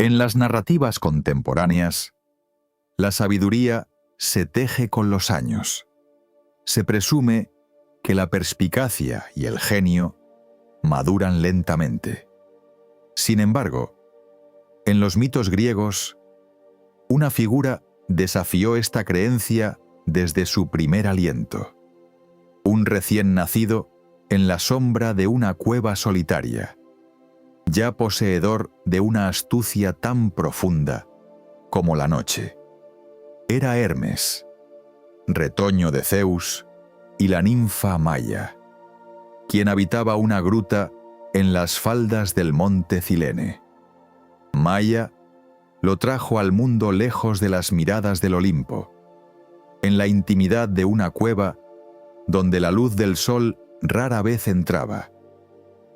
En las narrativas contemporáneas, la sabiduría se teje con los años. Se presume que la perspicacia y el genio maduran lentamente. Sin embargo, en los mitos griegos, una figura desafió esta creencia desde su primer aliento. Un recién nacido en la sombra de una cueva solitaria, ya poseedor de una astucia tan profunda como la noche. Era Hermes, retoño de Zeus y la ninfa Maia, quien habitaba una gruta en las faldas del monte Cilene. Maia lo trajo al mundo lejos de las miradas del Olimpo, en la intimidad de una cueva donde la luz del sol rara vez entraba,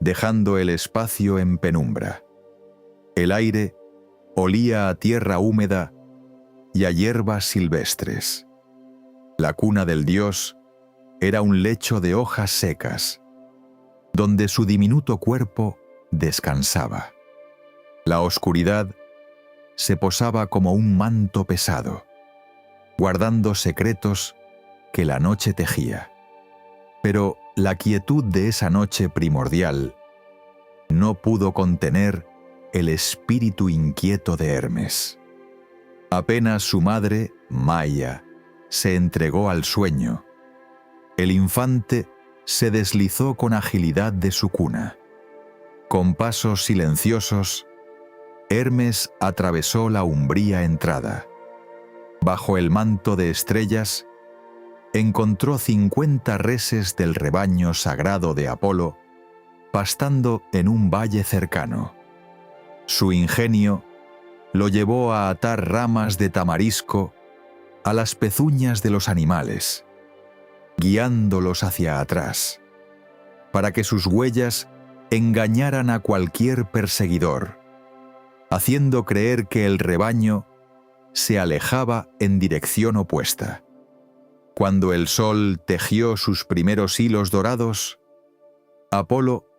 dejando el espacio en penumbra. El aire olía a tierra húmeda y a hierbas silvestres. La cuna del dios era un lecho de hojas secas, donde su diminuto cuerpo descansaba. La oscuridad se posaba como un manto pesado, guardando secretos que la noche tejía. Pero la quietud de esa noche primordial no pudo contener el espíritu inquieto de Hermes. Apenas su madre, Maia, se entregó al sueño, el infante se deslizó con agilidad de su cuna. Con pasos silenciosos, Hermes atravesó la umbría entrada. Bajo el manto de estrellas, encontró 50 reses del rebaño sagrado de Apolo, pastando en un valle cercano. Su ingenio lo llevó a atar ramas de tamarisco a las pezuñas de los animales, guiándolos hacia atrás, para que sus huellas engañaran a cualquier perseguidor, haciendo creer que el rebaño se alejaba en dirección opuesta. Cuando el sol tejió sus primeros hilos dorados, Apolo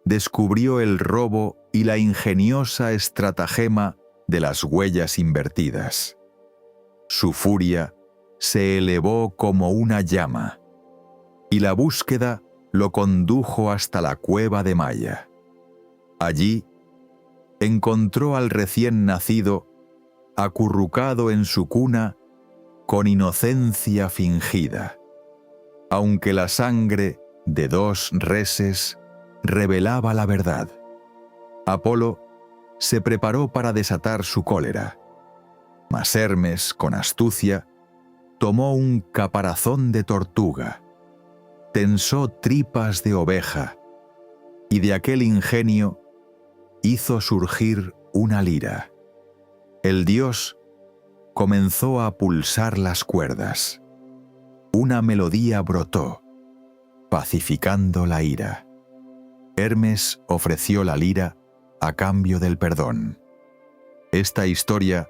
descubrió el robo y la ingeniosa estratagema de las huellas invertidas. Su furia se elevó como una llama, y la búsqueda lo condujo hasta la cueva de Maia. Allí encontró al recién nacido acurrucado en su cuna con inocencia fingida, aunque la sangre de 2 reses revelaba la verdad. Apolo se preparó para desatar su cólera, mas Hermes, con astucia, tomó un caparazón de tortuga, tensó tripas de oveja, y de aquel ingenio hizo surgir una lira. El dios comenzó a pulsar las cuerdas. Una melodía brotó, pacificando la ira. Hermes ofreció la lira a cambio del perdón. Esta historia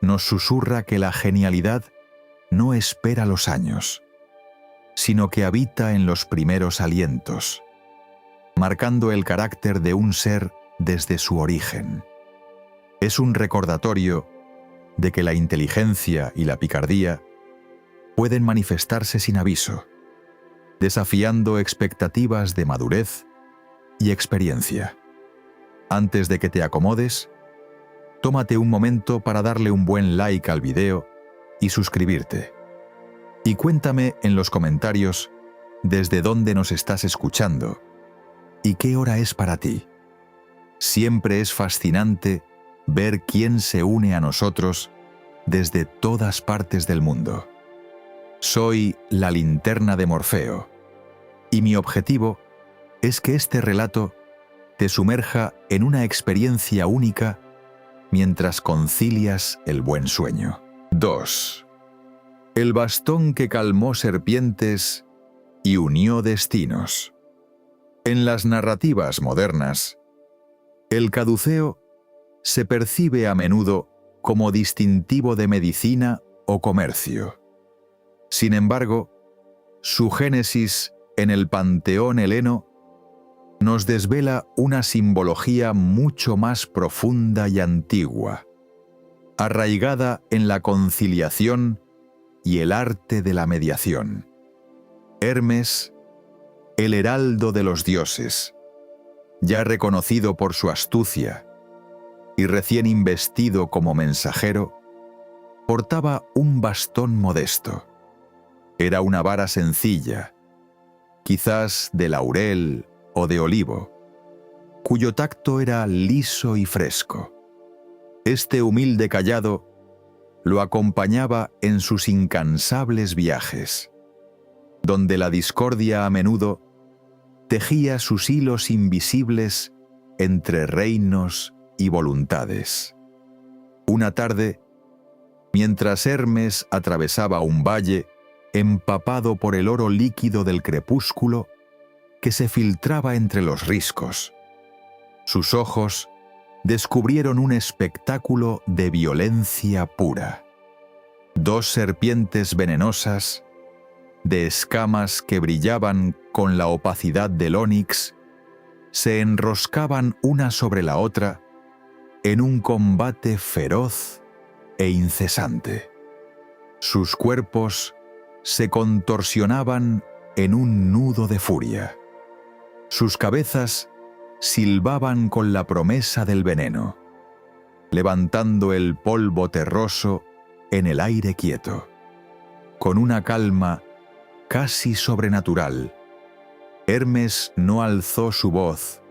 nos susurra que la genialidad no espera los años, sino que habita en los primeros alientos, marcando el carácter de un ser desde su origen. Es un recordatorio de que la inteligencia y la picardía pueden manifestarse sin aviso, desafiando expectativas de madurez y experiencia. Antes de que te acomodes, tómate un momento para darle un buen like al video y suscribirte. Y cuéntame en los comentarios desde dónde nos estás escuchando y qué hora es para ti. Siempre es fascinante ver quién se une a nosotros desde todas partes del mundo. Soy la linterna de Morfeo, y mi objetivo es que este relato te sumerja en una experiencia única mientras concilias el buen sueño. 2. El bastón que calmó serpientes y unió destinos. En las narrativas modernas, el caduceo se percibe a menudo como distintivo de medicina o comercio. Sin embargo, su génesis en el panteón heleno nos desvela una simbología mucho más profunda y antigua, arraigada en la conciliación y el arte de la mediación. Hermes, el heraldo de los dioses, ya reconocido por su astucia y recién investido como mensajero, portaba un bastón modesto. Era una vara sencilla, quizás de laurel o de olivo, cuyo tacto era liso y fresco. Este humilde cayado lo acompañaba en sus incansables viajes, donde la discordia a menudo tejía sus hilos invisibles entre reinos y voluntades. Una tarde, mientras Hermes atravesaba un valle empapado por el oro líquido del crepúsculo que se filtraba entre los riscos, sus ojos descubrieron un espectáculo de violencia pura. Dos serpientes venenosas, de escamas que brillaban con la opacidad del ónix, se enroscaban una sobre la otra en un combate feroz e incesante. Sus cuerpos se contorsionaban en un nudo de furia. Sus cabezas silbaban con la promesa del veneno, levantando el polvo terroso en el aire quieto. Con una calma casi sobrenatural, Hermes no alzó su voz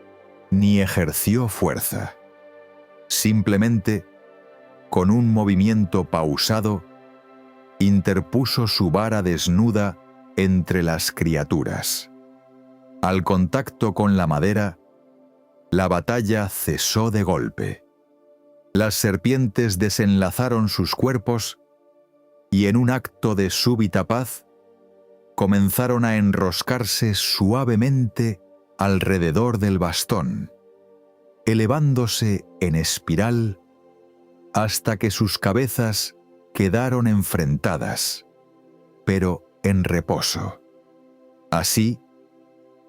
ni ejerció fuerza. Simplemente, con un movimiento pausado, interpuso su vara desnuda entre las criaturas. Al contacto con la madera, la batalla cesó de golpe. Las serpientes desenlazaron sus cuerpos y en un acto de súbita paz, comenzaron a enroscarse suavemente alrededor del bastón, elevándose en espiral hasta que sus cabezas quedaron enfrentadas, pero en reposo. Así,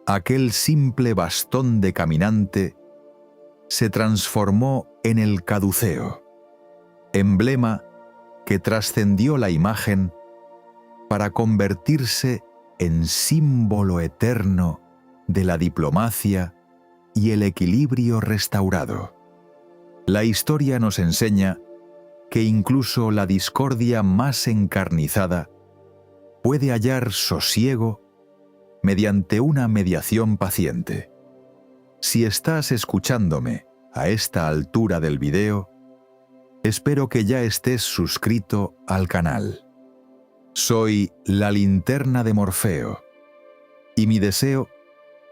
aquel simple bastón de caminante se transformó en el caduceo, emblema que trascendió la imagen para convertirse en símbolo eterno de la diplomacia y el equilibrio restaurado. La historia nos enseña que incluso la discordia más encarnizada puede hallar sosiego mediante una mediación paciente. Si estás escuchándome a esta altura del video, espero que ya estés suscrito al canal. Soy la Linterna de Morfeo, y mi deseo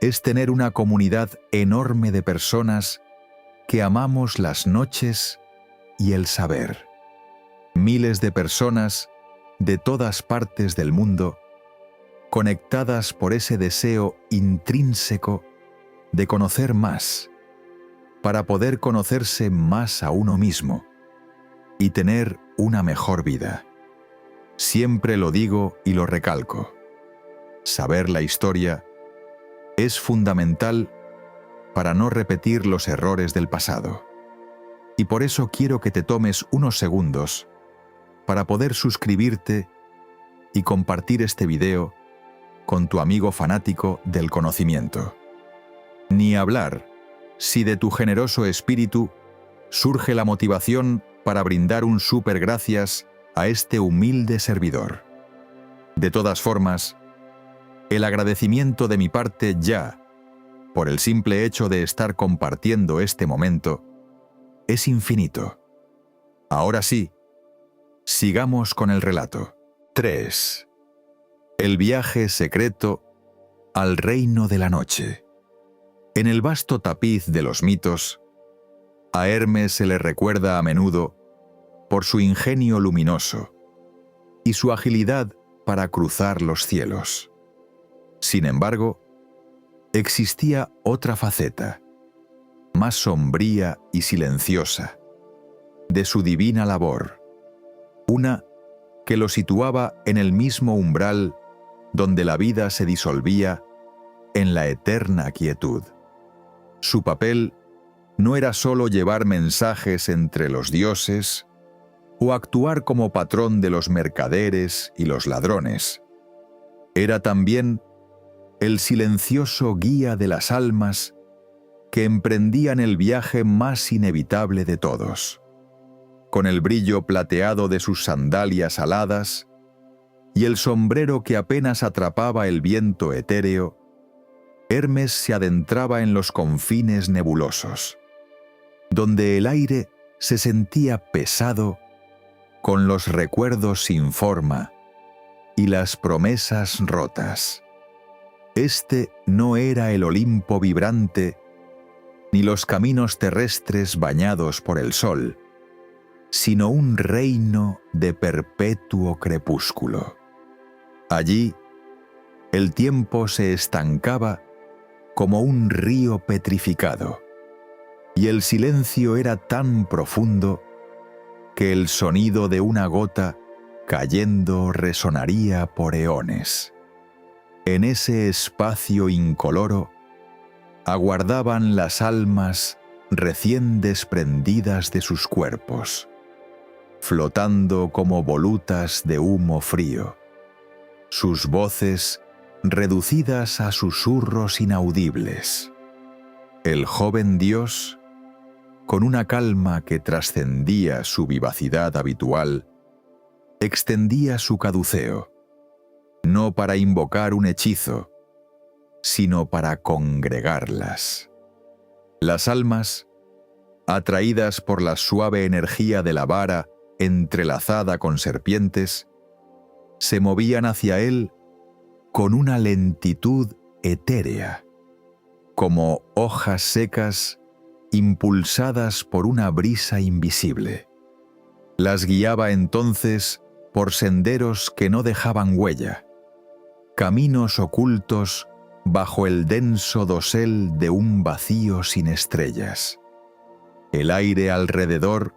es tener una comunidad enorme de personas que amamos las noches y el saber. Miles de personas de todas partes del mundo, conectadas por ese deseo intrínseco de conocer más, para poder conocerse más a uno mismo y tener una mejor vida. Siempre lo digo y lo recalco. Saber la historia es fundamental para no repetir los errores del pasado. Y por eso quiero que te tomes unos segundos para poder suscribirte y compartir este video con tu amigo fanático del conocimiento. Ni hablar si de tu generoso espíritu surge la motivación para brindar un súper gracias a este humilde servidor. De todas formas, el agradecimiento de mi parte ya, por el simple hecho de estar compartiendo este momento, es infinito. Ahora sí, sigamos con el relato. 3. El viaje secreto al reino de la noche. En el vasto tapiz de los mitos, a Hermes se le recuerda a menudo por su ingenio luminoso y su agilidad para cruzar los cielos. Sin embargo, existía otra faceta, más sombría y silenciosa, de su divina labor, una que lo situaba en el mismo umbral donde la vida se disolvía en la eterna quietud. Su papel no era solo llevar mensajes entre los dioses o actuar como patrón de los mercaderes y los ladrones. Era también el silencioso guía de las almas que emprendían el viaje más inevitable de todos. Con el brillo plateado de sus sandalias aladas y el sombrero que apenas atrapaba el viento etéreo, Hermes se adentraba en los confines nebulosos, donde el aire se sentía pesado con los recuerdos sin forma y las promesas rotas. Este no era el Olimpo vibrante ni los caminos terrestres bañados por el sol, sino un reino de perpetuo crepúsculo. Allí, el tiempo se estancaba como un río petrificado, y el silencio era tan profundo que el sonido de una gota cayendo resonaría por eones. En ese espacio incoloro aguardaban las almas recién desprendidas de sus cuerpos, flotando como volutas de humo frío, sus voces reducidas a susurros inaudibles. El joven dios, con una calma que trascendía su vivacidad habitual, extendía su caduceo, no para invocar un hechizo, sino para congregarlas. Las almas, atraídas por la suave energía de la vara entrelazada con serpientes, se movían hacia él con una lentitud etérea, como hojas secas impulsadas por una brisa invisible. Las guiaba entonces por senderos que no dejaban huella, caminos ocultos bajo el denso dosel de un vacío sin estrellas. El aire alrededor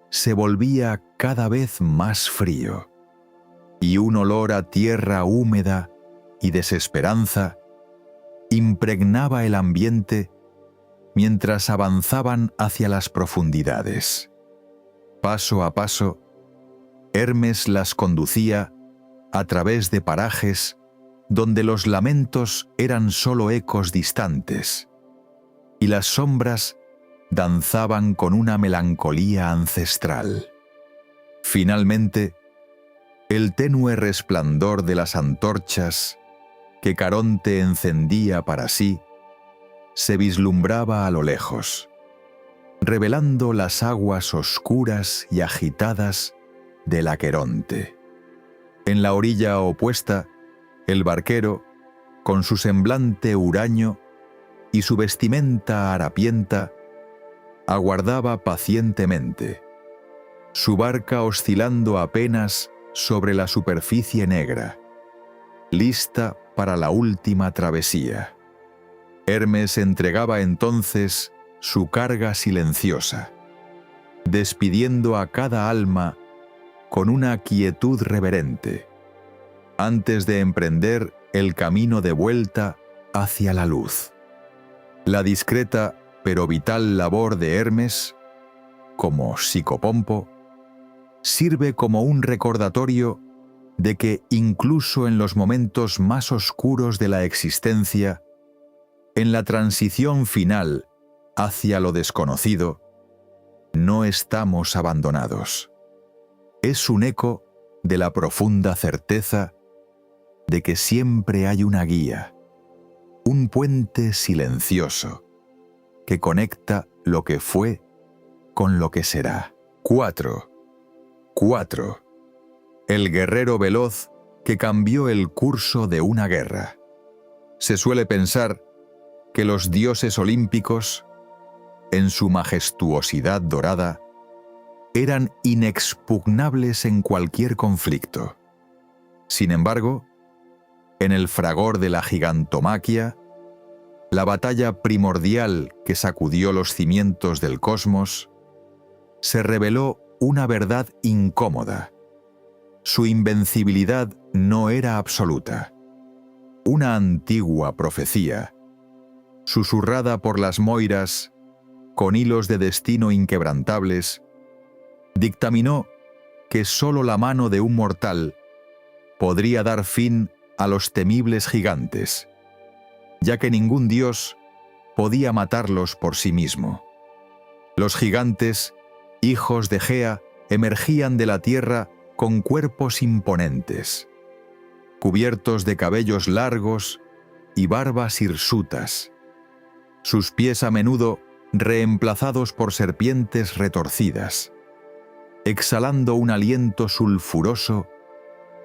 se volvía cada vez más frío, y un olor a tierra húmeda y desesperanza impregnaba el ambiente mientras avanzaban hacia las profundidades. Paso a paso, Hermes las conducía a través de parajes donde los lamentos eran solo ecos distantes, y las sombras danzaban con una melancolía ancestral. Finalmente, el tenue resplandor de las antorchas que Caronte encendía para sí se vislumbraba a lo lejos, revelando las aguas oscuras y agitadas del Aqueronte. En la orilla opuesta, el barquero, con su semblante huraño y su vestimenta harapienta, aguardaba pacientemente, su barca oscilando apenas sobre la superficie negra, lista para la última travesía. Hermes entregaba entonces su carga silenciosa, despidiendo a cada alma con una quietud reverente, antes de emprender el camino de vuelta hacia la luz. La discreta pero vital labor de Hermes, como psicopompo, sirve como un recordatorio de que incluso en los momentos más oscuros de la existencia, en la transición final hacia lo desconocido, no estamos abandonados. Es un eco de la profunda certeza de que siempre hay una guía, un puente silencioso que conecta lo que fue con lo que será. 4. El guerrero veloz que cambió el curso de una guerra. Se suele pensar que los dioses olímpicos, en su majestuosidad dorada, eran inexpugnables en cualquier conflicto. Sin embargo, en el fragor de la gigantomaquia, la batalla primordial que sacudió los cimientos del cosmos, se reveló una verdad incómoda. Su invencibilidad no era absoluta. Una antigua profecía, susurrada por las moiras, con hilos de destino inquebrantables, dictaminó que sólo la mano de un mortal podría dar fin a los temibles gigantes, ya que ningún dios podía matarlos por sí mismo. Los gigantes, hijos de Gea, emergían de la tierra con cuerpos imponentes, cubiertos de cabellos largos y barbas hirsutas, sus pies a menudo reemplazados por serpientes retorcidas, exhalando un aliento sulfuroso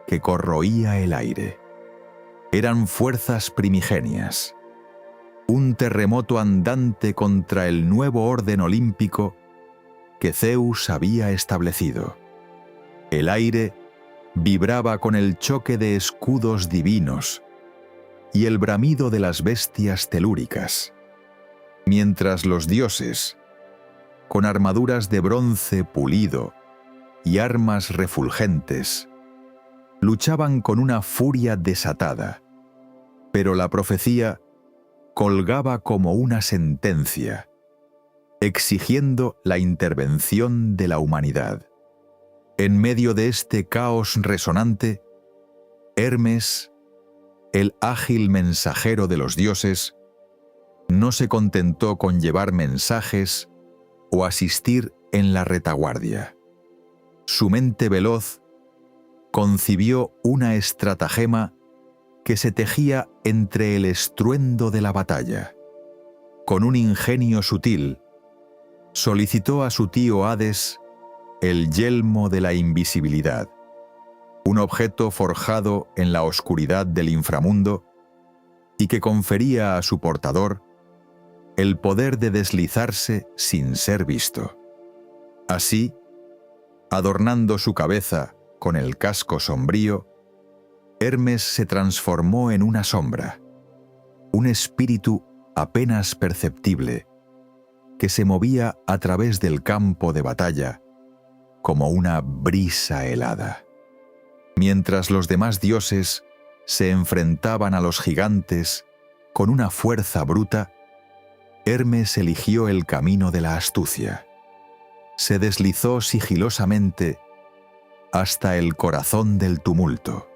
que corroía el aire. Eran fuerzas primigenias, un terremoto andante contra el nuevo orden olímpico que Zeus había establecido. El aire vibraba con el choque de escudos divinos y el bramido de las bestias telúricas, mientras los dioses, con armaduras de bronce pulido y armas refulgentes, luchaban con una furia desatada, pero la profecía colgaba como una sentencia, exigiendo la intervención de la humanidad. En medio de este caos resonante, Hermes, el ágil mensajero de los dioses, no se contentó con llevar mensajes o asistir en la retaguardia. Su mente veloz concibió una estratagema que se tejía entre el estruendo de la batalla. Con un ingenio sutil, solicitó a su tío Hades el yelmo de la invisibilidad, un objeto forjado en la oscuridad del inframundo y que confería a su portador el poder de deslizarse sin ser visto. Así, adornando su cabeza con el casco sombrío, Hermes se transformó en una sombra, un espíritu apenas perceptible, que se movía a través del campo de batalla como una brisa helada. Mientras los demás dioses se enfrentaban a los gigantes con una fuerza bruta, Hermes eligió el camino de la astucia. Se deslizó sigilosamente hasta el corazón del tumulto,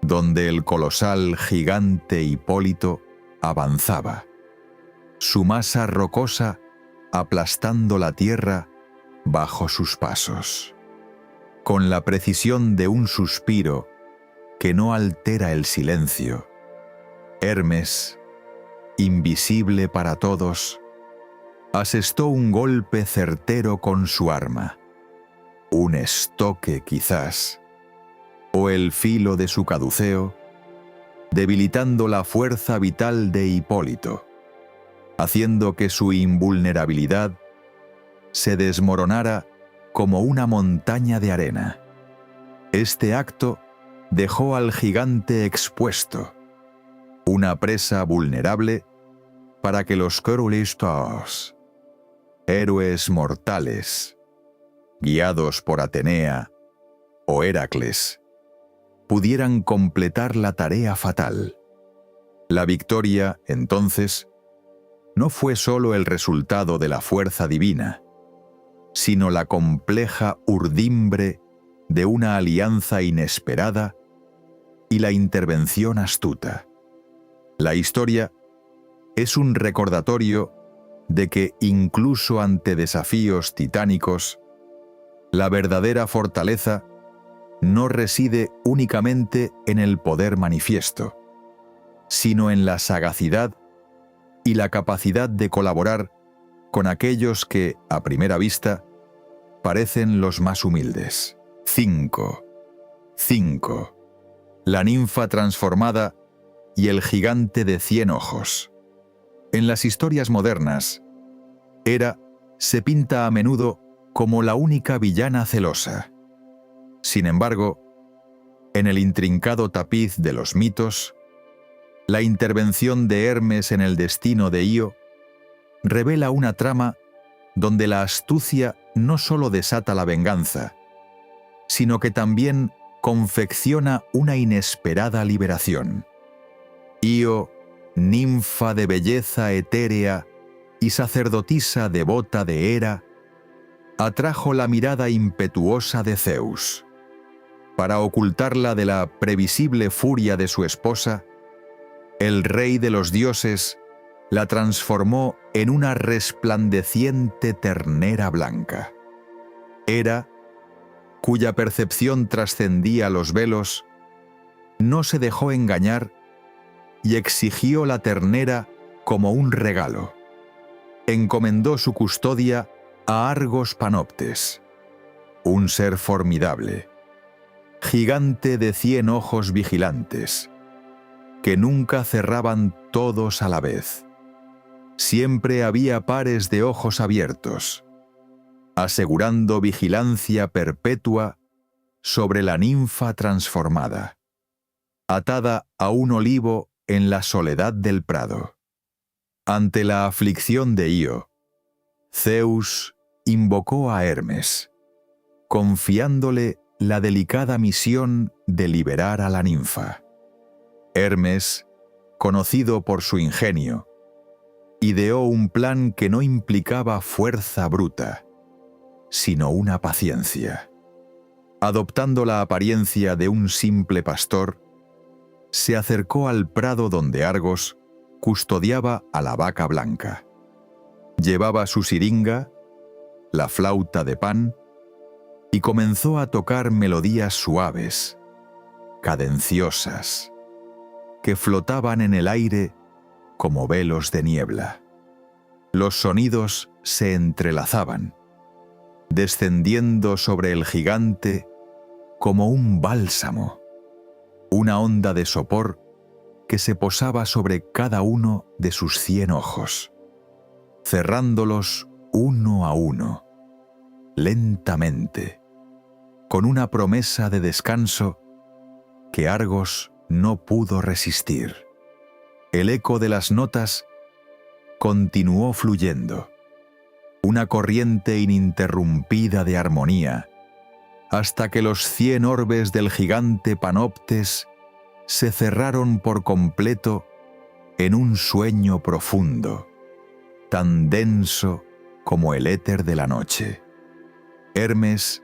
donde el colosal gigante Hipólito avanzaba, su masa rocosa aplastando la tierra bajo sus pasos. Con la precisión de un suspiro que no altera el silencio, Hermes, invisible para todos, asestó un golpe certero con su arma, un estoque quizás, o el filo de su caduceo, debilitando la fuerza vital de Hipólito, haciendo que su invulnerabilidad se desmoronara como una montaña de arena. Este acto dejó al gigante expuesto, una presa vulnerable para que los Kerulistos, héroes mortales, guiados por Atenea o Heracles, pudieran completar la tarea fatal. La victoria, entonces, no fue solo el resultado de la fuerza divina, sino la compleja urdimbre de una alianza inesperada y la intervención astuta. La historia es un recordatorio de que incluso ante desafíos titánicos, la verdadera fortaleza no reside únicamente en el poder manifiesto, sino en la sagacidad y la capacidad de colaborar con aquellos que, a primera vista, parecen los más humildes. 5. La ninfa transformada y el gigante de 100 ojos. En las historias modernas, Hera se pinta a menudo como la única villana celosa. Sin embargo, en el intrincado tapiz de los mitos, la intervención de Hermes en el destino de Ío revela una trama donde la astucia no solo desata la venganza, sino que también confecciona una inesperada liberación. Ío, ninfa de belleza etérea y sacerdotisa devota de Hera, atrajo la mirada impetuosa de Zeus. Para ocultarla de la previsible furia de su esposa, el rey de los dioses la transformó en una resplandeciente ternera blanca. Hera, cuya percepción trascendía los velos, no se dejó engañar y exigió la ternera como un regalo. Encomendó su custodia a Argos Panoptes, un ser formidable, gigante de 100 ojos vigilantes, que nunca cerraban todos a la vez. Siempre había pares de ojos abiertos, asegurando vigilancia perpetua sobre la ninfa transformada, atada a un olivo en la soledad del prado. Ante la aflicción de Io, Zeus invocó a Hermes, confiándole la delicada misión de liberar a la ninfa. Hermes, conocido por su ingenio, ideó un plan que no implicaba fuerza bruta, sino una paciencia. Adoptando la apariencia de un simple pastor, se acercó al prado donde Argos custodiaba a la vaca blanca. Llevaba su siringa, la flauta de Pan, y comenzó a tocar melodías suaves, cadenciosas, que flotaban en el aire como velos de niebla. Los sonidos se entrelazaban, descendiendo sobre el gigante como un bálsamo, una onda de sopor que se posaba sobre cada uno de sus 100 ojos, cerrándolos uno a uno, lentamente, con una promesa de descanso que Argos no pudo resistir. El eco de las notas continuó fluyendo, una corriente ininterrumpida de armonía, hasta que los 100 orbes del gigante Panoptes se cerraron por completo en un sueño profundo, tan denso como el éter de la noche. Hermes,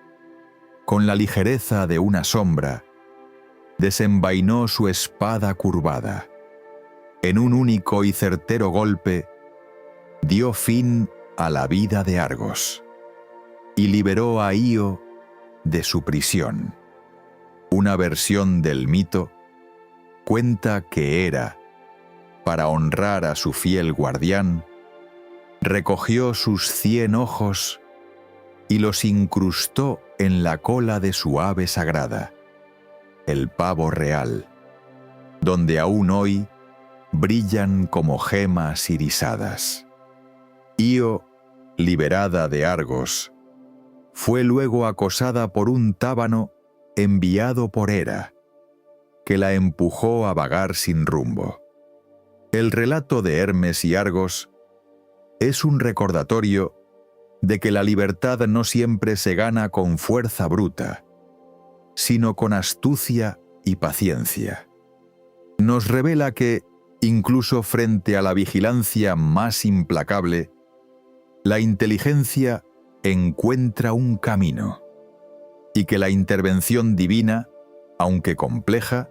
con la ligereza de una sombra, desenvainó su espada curvada. En un único y certero golpe, dio fin a la vida de Argos y liberó a Io de su prisión. Una versión del mito cuenta que Hera, para honrar a su fiel guardián, recogió sus 100 ojos y los incrustó en la cola de su ave sagrada, el pavo real, donde aún hoy brillan como gemas irisadas. Io, liberada de Argos, fue luego acosada por un tábano enviado por Hera, que la empujó a vagar sin rumbo. El relato de Hermes y Argos es un recordatorio de que la libertad no siempre se gana con fuerza bruta, sino con astucia y paciencia. Nos revela que, incluso frente a la vigilancia más implacable, la inteligencia encuentra un camino, y que la intervención divina, aunque compleja,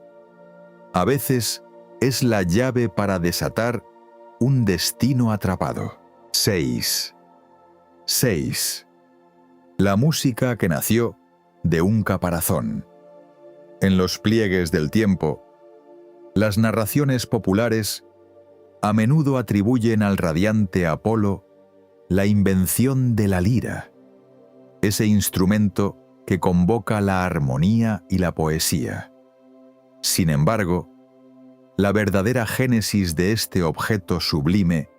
a veces es la llave para desatar un destino atrapado. 6. La música que nació de un caparazón. En los pliegues del tiempo, las narraciones populares a menudo atribuyen al radiante Apolo la invención de la lira, ese instrumento que convoca la armonía y la poesía. Sin embargo, la verdadera génesis de este objeto sublime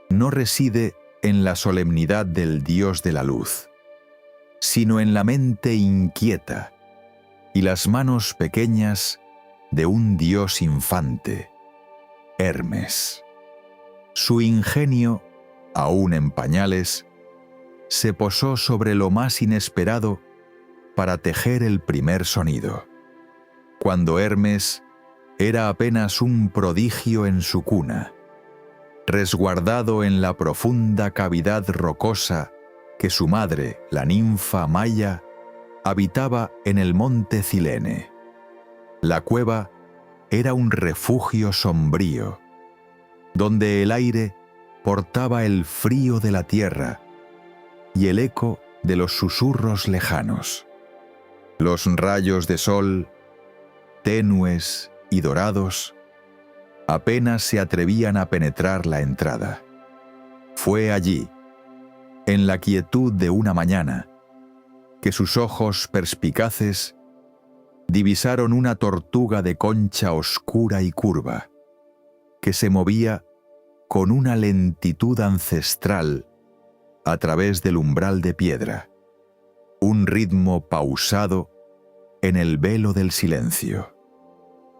no reside en la solemnidad del dios de la luz, sino en la mente inquieta y las manos pequeñas de un dios infante, Hermes. Su ingenio, aún en pañales, se posó sobre lo más inesperado para tejer el primer sonido. Cuando Hermes, era apenas un prodigio en su cuna, resguardado en la profunda cavidad rocosa que su madre, la ninfa Maya, habitaba en el monte Cilene. La cueva era un refugio sombrío, donde el aire portaba el frío de la tierra y el eco de los susurros lejanos. Los rayos de sol, tenues y dorados, apenas se atrevían a penetrar la entrada. Fue allí, en la quietud de una mañana, que sus ojos perspicaces divisaron una tortuga de concha oscura y curva, que se movía con una lentitud ancestral a través del umbral de piedra, un ritmo pausado en el velo del silencio,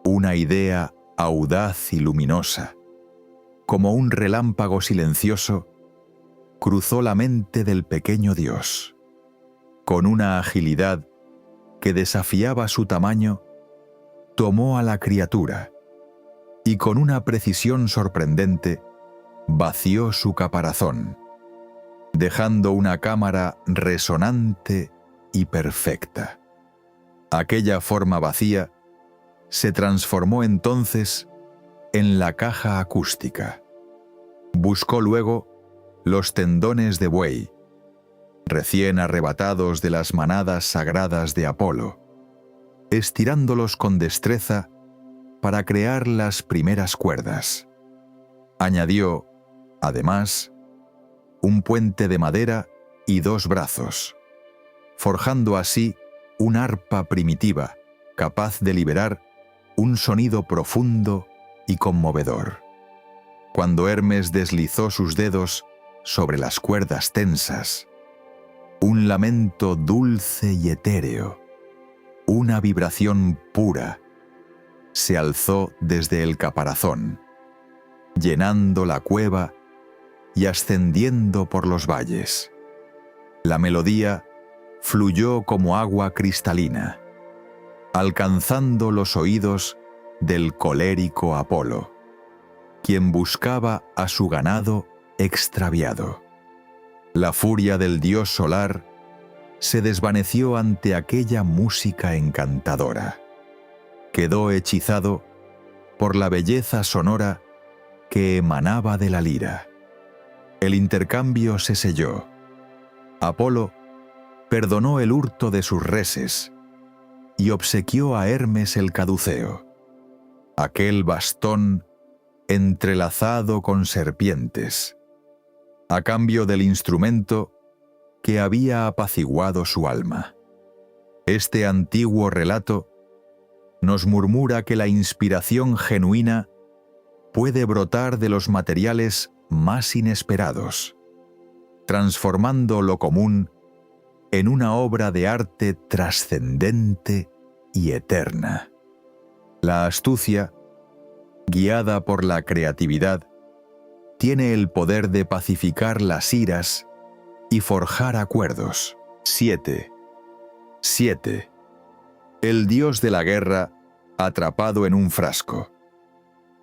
una idea audaz y luminosa, como un relámpago silencioso, cruzó la mente del pequeño dios. Con una agilidad que desafiaba su tamaño, tomó a la criatura y con una precisión sorprendente vació su caparazón, dejando una cámara resonante y perfecta. Aquella forma vacía se transformó entonces en la caja acústica. Buscó luego los tendones de buey, recién arrebatados de las manadas sagradas de Apolo, estirándolos con destreza para crear las primeras cuerdas. Añadió, además, un puente de madera y 2 brazos, forjando así un arpa primitiva capaz de liberar un sonido profundo y conmovedor. Cuando Hermes deslizó sus dedos sobre las cuerdas tensas, un lamento dulce y etéreo, una vibración pura, se alzó desde el caparazón, llenando la cueva y ascendiendo por los valles. La melodía fluyó como agua cristalina, alcanzando los oídos del colérico Apolo, quien buscaba a su ganado extraviado. La furia del dios solar se desvaneció ante aquella música encantadora. Quedó hechizado por la belleza sonora que emanaba de la lira. El intercambio se selló. Apolo perdonó el hurto de sus reses y obsequió a Hermes el caduceo, aquel bastón entrelazado con serpientes, a cambio del instrumento que había apaciguado su alma. Este antiguo relato nos murmura que la inspiración genuina puede brotar de los materiales más inesperados, transformando lo común en una obra de arte trascendente y eterna. La astucia, guiada por la creatividad, tiene el poder de pacificar las iras y forjar acuerdos. 7. El dios de la guerra atrapado en un frasco.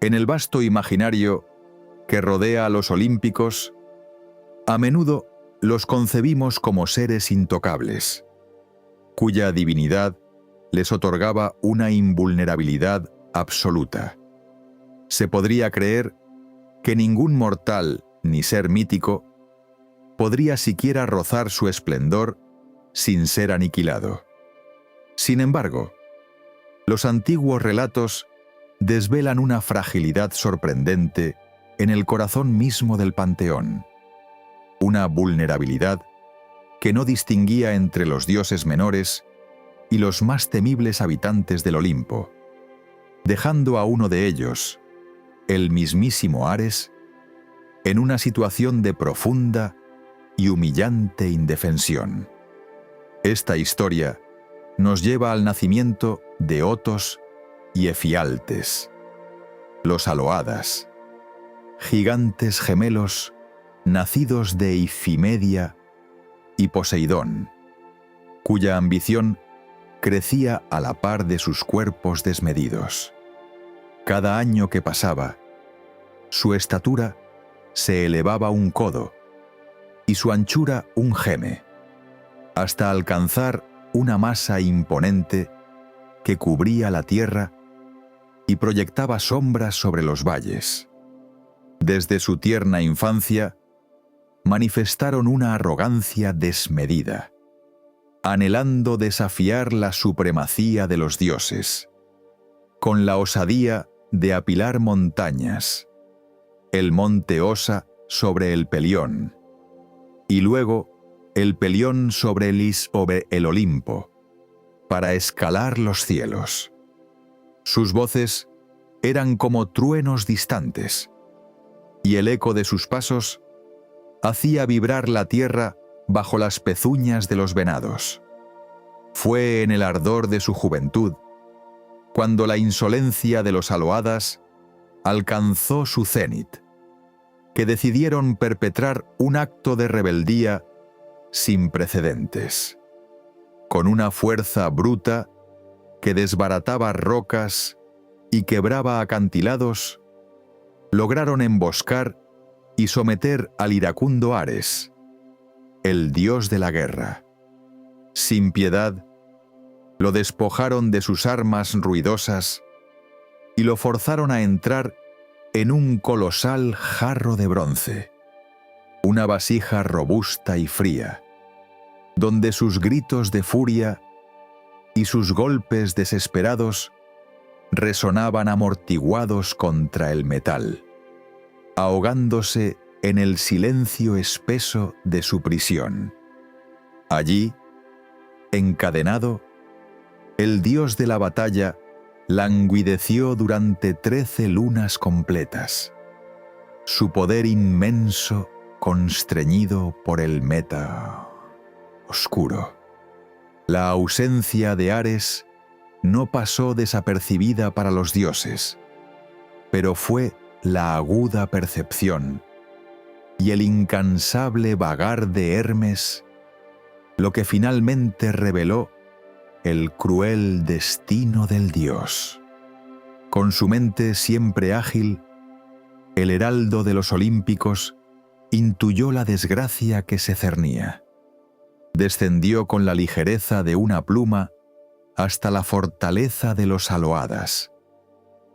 En el vasto imaginario que rodea a los olímpicos, a menudo los concebimos como seres intocables, cuya divinidad les otorgaba una invulnerabilidad absoluta. Se podría creer que ningún mortal ni ser mítico podría siquiera rozar su esplendor sin ser aniquilado. Sin embargo, los antiguos relatos desvelan una fragilidad sorprendente en el corazón mismo del panteón, una vulnerabilidad que no distinguía entre los dioses menores y los más temibles habitantes del Olimpo, dejando a uno de ellos, el mismísimo Ares, en una situación de profunda y humillante indefensión. Esta historia nos lleva al nacimiento de Otos y Efialtes, los Aloadas, gigantes gemelos nacidos de Ifimedia y Poseidón, cuya ambición crecía a la par de sus cuerpos desmedidos. Cada año que pasaba, su estatura se elevaba un codo y su anchura un geme, hasta alcanzar una masa imponente que cubría la tierra y proyectaba sombras sobre los valles. Desde su tierna infancia, manifestaron una arrogancia desmedida, anhelando desafiar la supremacía de los dioses, con la osadía de apilar montañas, el monte Osa sobre el Pelión, y luego el Pelión sobre el Olimpo, para escalar los cielos. Sus voces eran como truenos distantes, y el eco de sus pasos hacía vibrar la tierra bajo las pezuñas de los venados. Fue en el ardor de su juventud, cuando la insolencia de los aloadas alcanzó su cénit, que decidieron perpetrar un acto de rebeldía sin precedentes. Con una fuerza bruta que desbarataba rocas y quebraba acantilados, lograron emboscar y someter al iracundo Ares, el dios de la guerra. Sin piedad, lo despojaron de sus armas ruidosas y lo forzaron a entrar en un colosal jarro de bronce, una vasija robusta y fría, donde sus gritos de furia y sus golpes desesperados resonaban amortiguados contra el metal, ahogándose en el silencio espeso de su prisión. Allí, encadenado, el dios de la batalla languideció durante 13 lunas completas, su poder inmenso constreñido por el meta oscuro. La ausencia de Ares no pasó desapercibida para los dioses, pero fue la aguda percepción y el incansable vagar de Hermes lo que finalmente reveló el cruel destino del dios. Con su mente siempre ágil, el heraldo de los olímpicos intuyó la desgracia que se cernía. Descendió con la ligereza de una pluma hasta la fortaleza de los aloadas,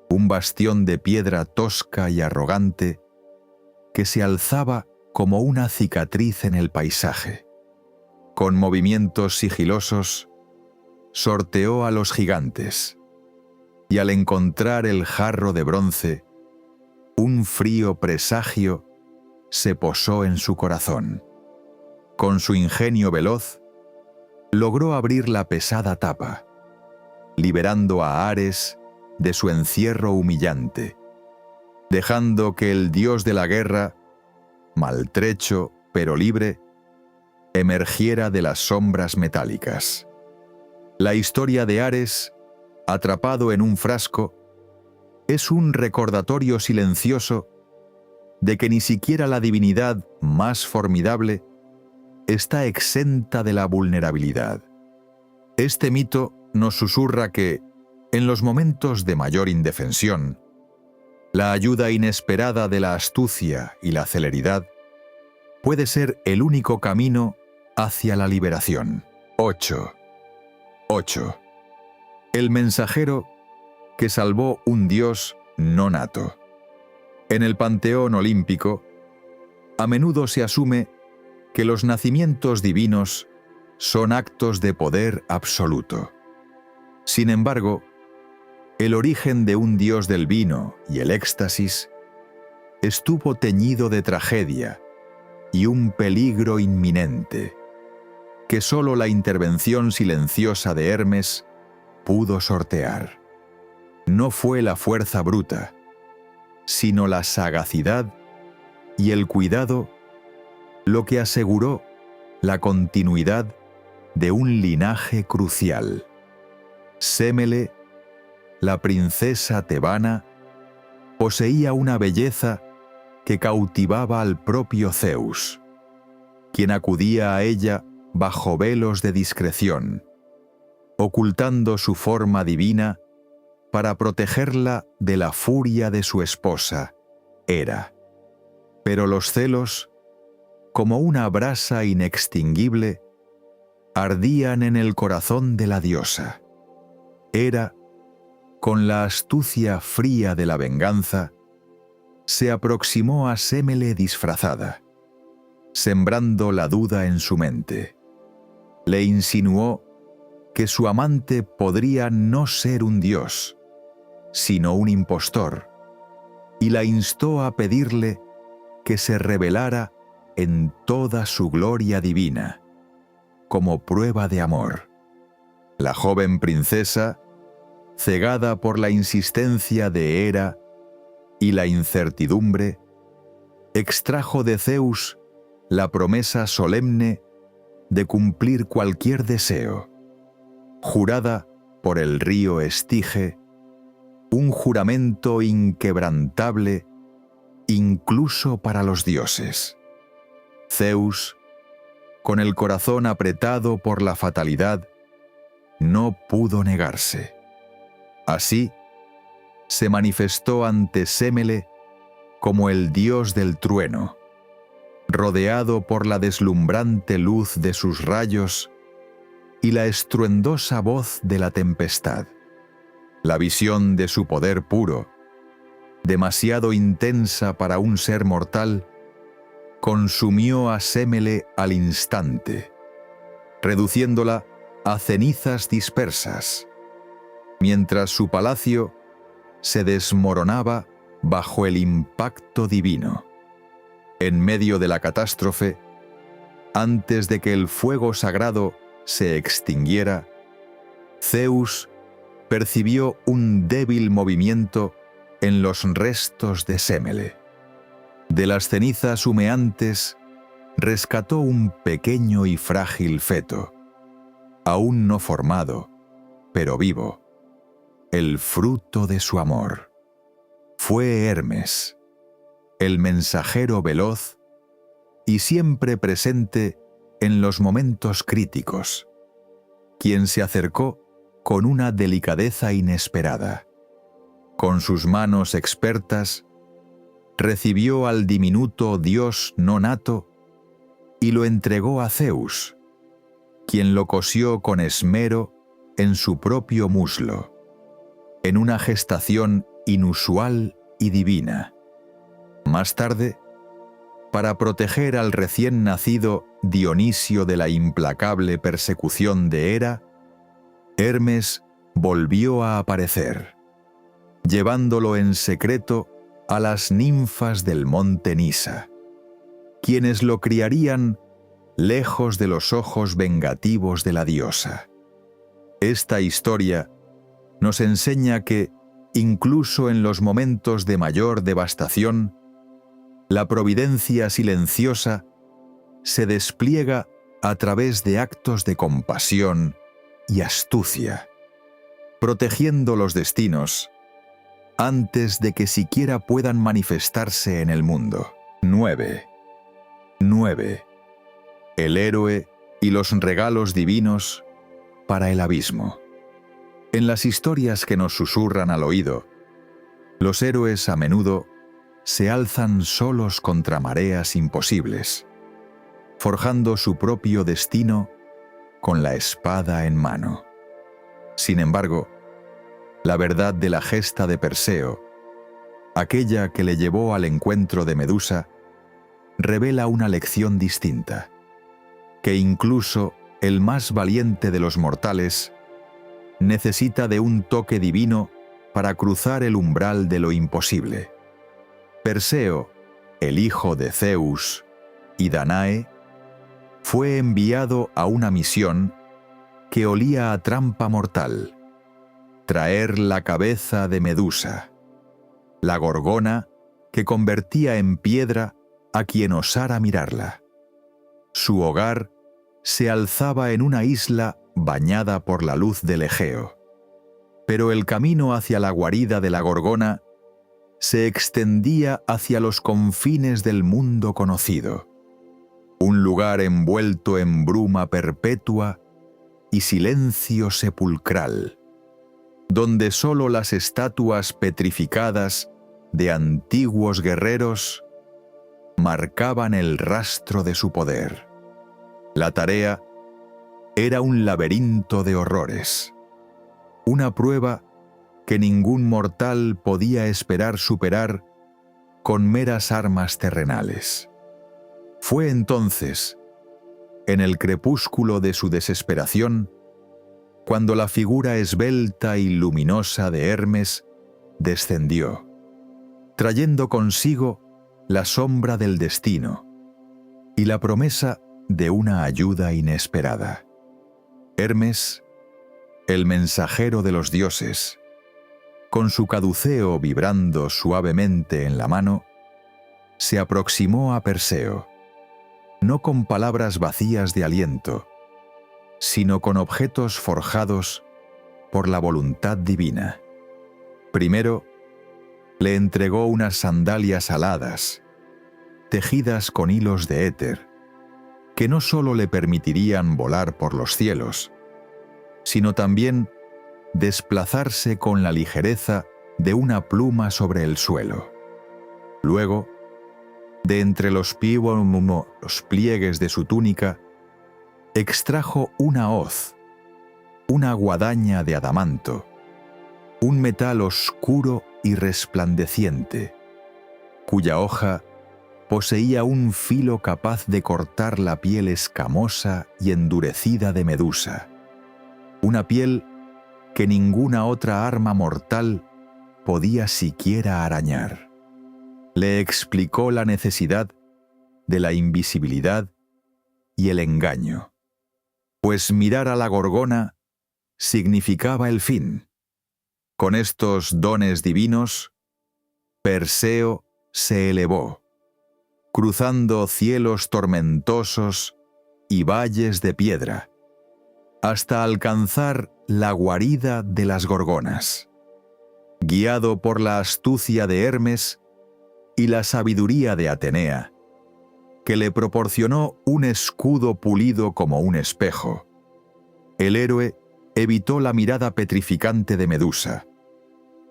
un bastión de piedra tosca y arrogante que se alzaba como una cicatriz en el paisaje. Con movimientos sigilosos, sorteó a los gigantes, y al encontrar el jarro de bronce, un frío presagio se posó en su corazón. Con su ingenio veloz, logró abrir la pesada tapa, liberando a Ares de su encierro humillante, dejando que el dios de la guerra, maltrecho pero libre, emergiera de las sombras metálicas. La historia de Ares, atrapado en un frasco, es un recordatorio silencioso de que ni siquiera la divinidad más formidable está exenta de la vulnerabilidad. Este mito nos susurra que, en los momentos de mayor indefensión, la ayuda inesperada de la astucia y la celeridad puede ser el único camino hacia la liberación. 8. El mensajero que salvó un dios no nato. En el panteón olímpico, a menudo se asume que los nacimientos divinos son actos de poder absoluto. Sin embargo, el origen de un dios del vino y el éxtasis estuvo teñido de tragedia y un peligro inminente, que solo la intervención silenciosa de Hermes pudo sortear. No fue la fuerza bruta, sino la sagacidad y el cuidado lo que aseguró la continuidad de un linaje crucial. Sémele, la princesa tebana, poseía una belleza que cautivaba al propio Zeus, quien acudía a ella bajo velos de discreción, ocultando su forma divina para protegerla de la furia de su esposa, Hera. Pero los celos, como una brasa inextinguible, ardían en el corazón de la diosa. Hera, con la astucia fría de la venganza, se aproximó a Sémele disfrazada, sembrando la duda en su mente. Le insinuó que su amante podría no ser un dios, sino un impostor, y la instó a pedirle que se revelara en toda su gloria divina, como prueba de amor. La joven princesa, cegada por la insistencia de Hera y la incertidumbre, extrajo de Zeus la promesa solemne de cumplir cualquier deseo, jurada por el río Estige, un juramento inquebrantable incluso para los dioses. Zeus, con el corazón apretado por la fatalidad, no pudo negarse. Así, se manifestó ante Sémele como el dios del trueno, rodeado por la deslumbrante luz de sus rayos y la estruendosa voz de la tempestad. La visión de su poder puro, demasiado intensa para un ser mortal, consumió a Sémele al instante, reduciéndola a cenizas dispersas, mientras su palacio se desmoronaba bajo el impacto divino. En medio de la catástrofe, antes de que el fuego sagrado se extinguiera, Zeus percibió un débil movimiento en los restos de Sémele. De las cenizas humeantes, rescató un pequeño y frágil feto, aún no formado, pero vivo, el fruto de su amor. Fue Hermes, el mensajero veloz y siempre presente en los momentos críticos, quien se acercó con una delicadeza inesperada. Con sus manos expertas, recibió al diminuto dios no nato y lo entregó a Zeus, quien lo cosió con esmero en su propio muslo, en una gestación inusual y divina. Más tarde, para proteger al recién nacido Dionisio de la implacable persecución de Hera, Hermes volvió a aparecer, llevándolo en secreto a las ninfas del monte Nisa, quienes lo criarían lejos de los ojos vengativos de la diosa. Esta historia nos enseña que, incluso en los momentos de mayor devastación, la providencia silenciosa se despliega a través de actos de compasión y astucia, protegiendo los destinos antes de que siquiera puedan manifestarse en el mundo. 9. El héroe y los regalos divinos para el abismo. En las historias que nos susurran al oído, los héroes a menudo se alzan solos contra mareas imposibles, forjando su propio destino con la espada en mano. Sin embargo, la verdad de la gesta de Perseo, aquella que le llevó al encuentro de Medusa, revela una lección distinta, que incluso el más valiente de los mortales necesita de un toque divino para cruzar el umbral de lo imposible. Perseo, el hijo de Zeus y Danae, fue enviado a una misión que olía a trampa mortal: traer la cabeza de Medusa, la gorgona que convertía en piedra a quien osara mirarla. Su hogar se alzaba en una isla bañada por la luz del Egeo, pero el camino hacia la guarida de la gorgona se extendía hacia los confines del mundo conocido, un lugar envuelto en bruma perpetua y silencio sepulcral, donde sólo las estatuas petrificadas de antiguos guerreros marcaban el rastro de su poder. La tarea era un laberinto de horrores, una prueba que ningún mortal podía esperar superar con meras armas terrenales. Fue entonces, en el crepúsculo de su desesperación, cuando la figura esbelta y luminosa de Hermes descendió, trayendo consigo la sombra del destino y la promesa de una ayuda inesperada. Hermes, el mensajero de los dioses, con su caduceo vibrando suavemente en la mano, se aproximó a Perseo, no con palabras vacías de aliento, sino con objetos forjados por la voluntad divina. Primero, le entregó unas sandalias aladas, tejidas con hilos de éter, que no sólo le permitirían volar por los cielos, sino también desplazarse con la ligereza de una pluma sobre el suelo. Luego, de entre los pliegues de su túnica, extrajo una hoz, una guadaña de adamanto, un metal oscuro y resplandeciente, cuya hoja poseía un filo capaz de cortar la piel escamosa y endurecida de Medusa, una piel que ninguna otra arma mortal podía siquiera arañar. Le explicó la necesidad de la invisibilidad y el engaño, pues mirar a la Gorgona significaba el fin. Con estos dones divinos, Perseo se elevó, cruzando cielos tormentosos y valles de piedra, hasta alcanzar la guarida de las Gorgonas. Guiado por la astucia de Hermes y la sabiduría de Atenea, que le proporcionó un escudo pulido como un espejo, el héroe evitó la mirada petrificante de Medusa,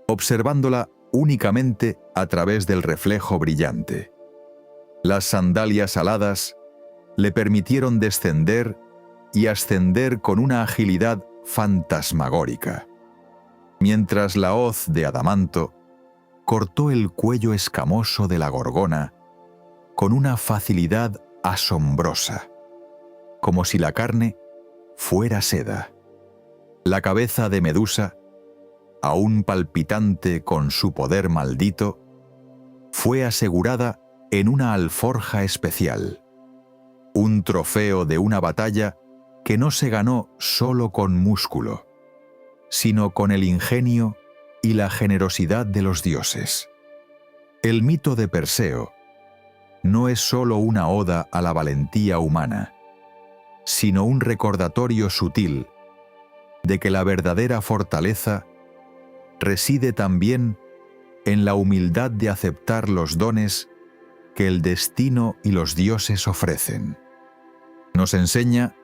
observándola únicamente a través del reflejo brillante. Las sandalias aladas le permitieron descender y ascender con una agilidad fantasmagórica, mientras la hoz de adamanto cortó el cuello escamoso de la Gorgona con una facilidad asombrosa, como si la carne fuera seda. La cabeza de Medusa, aún palpitante con su poder maldito, fue asegurada en una alforja especial, un trofeo de una batalla que no se ganó solo con músculo, sino con el ingenio y la generosidad de los dioses. El mito de Perseo no es solo una oda a la valentía humana, sino un recordatorio sutil de que la verdadera fortaleza reside también en la humildad de aceptar los dones que el destino y los dioses ofrecen. Nos enseña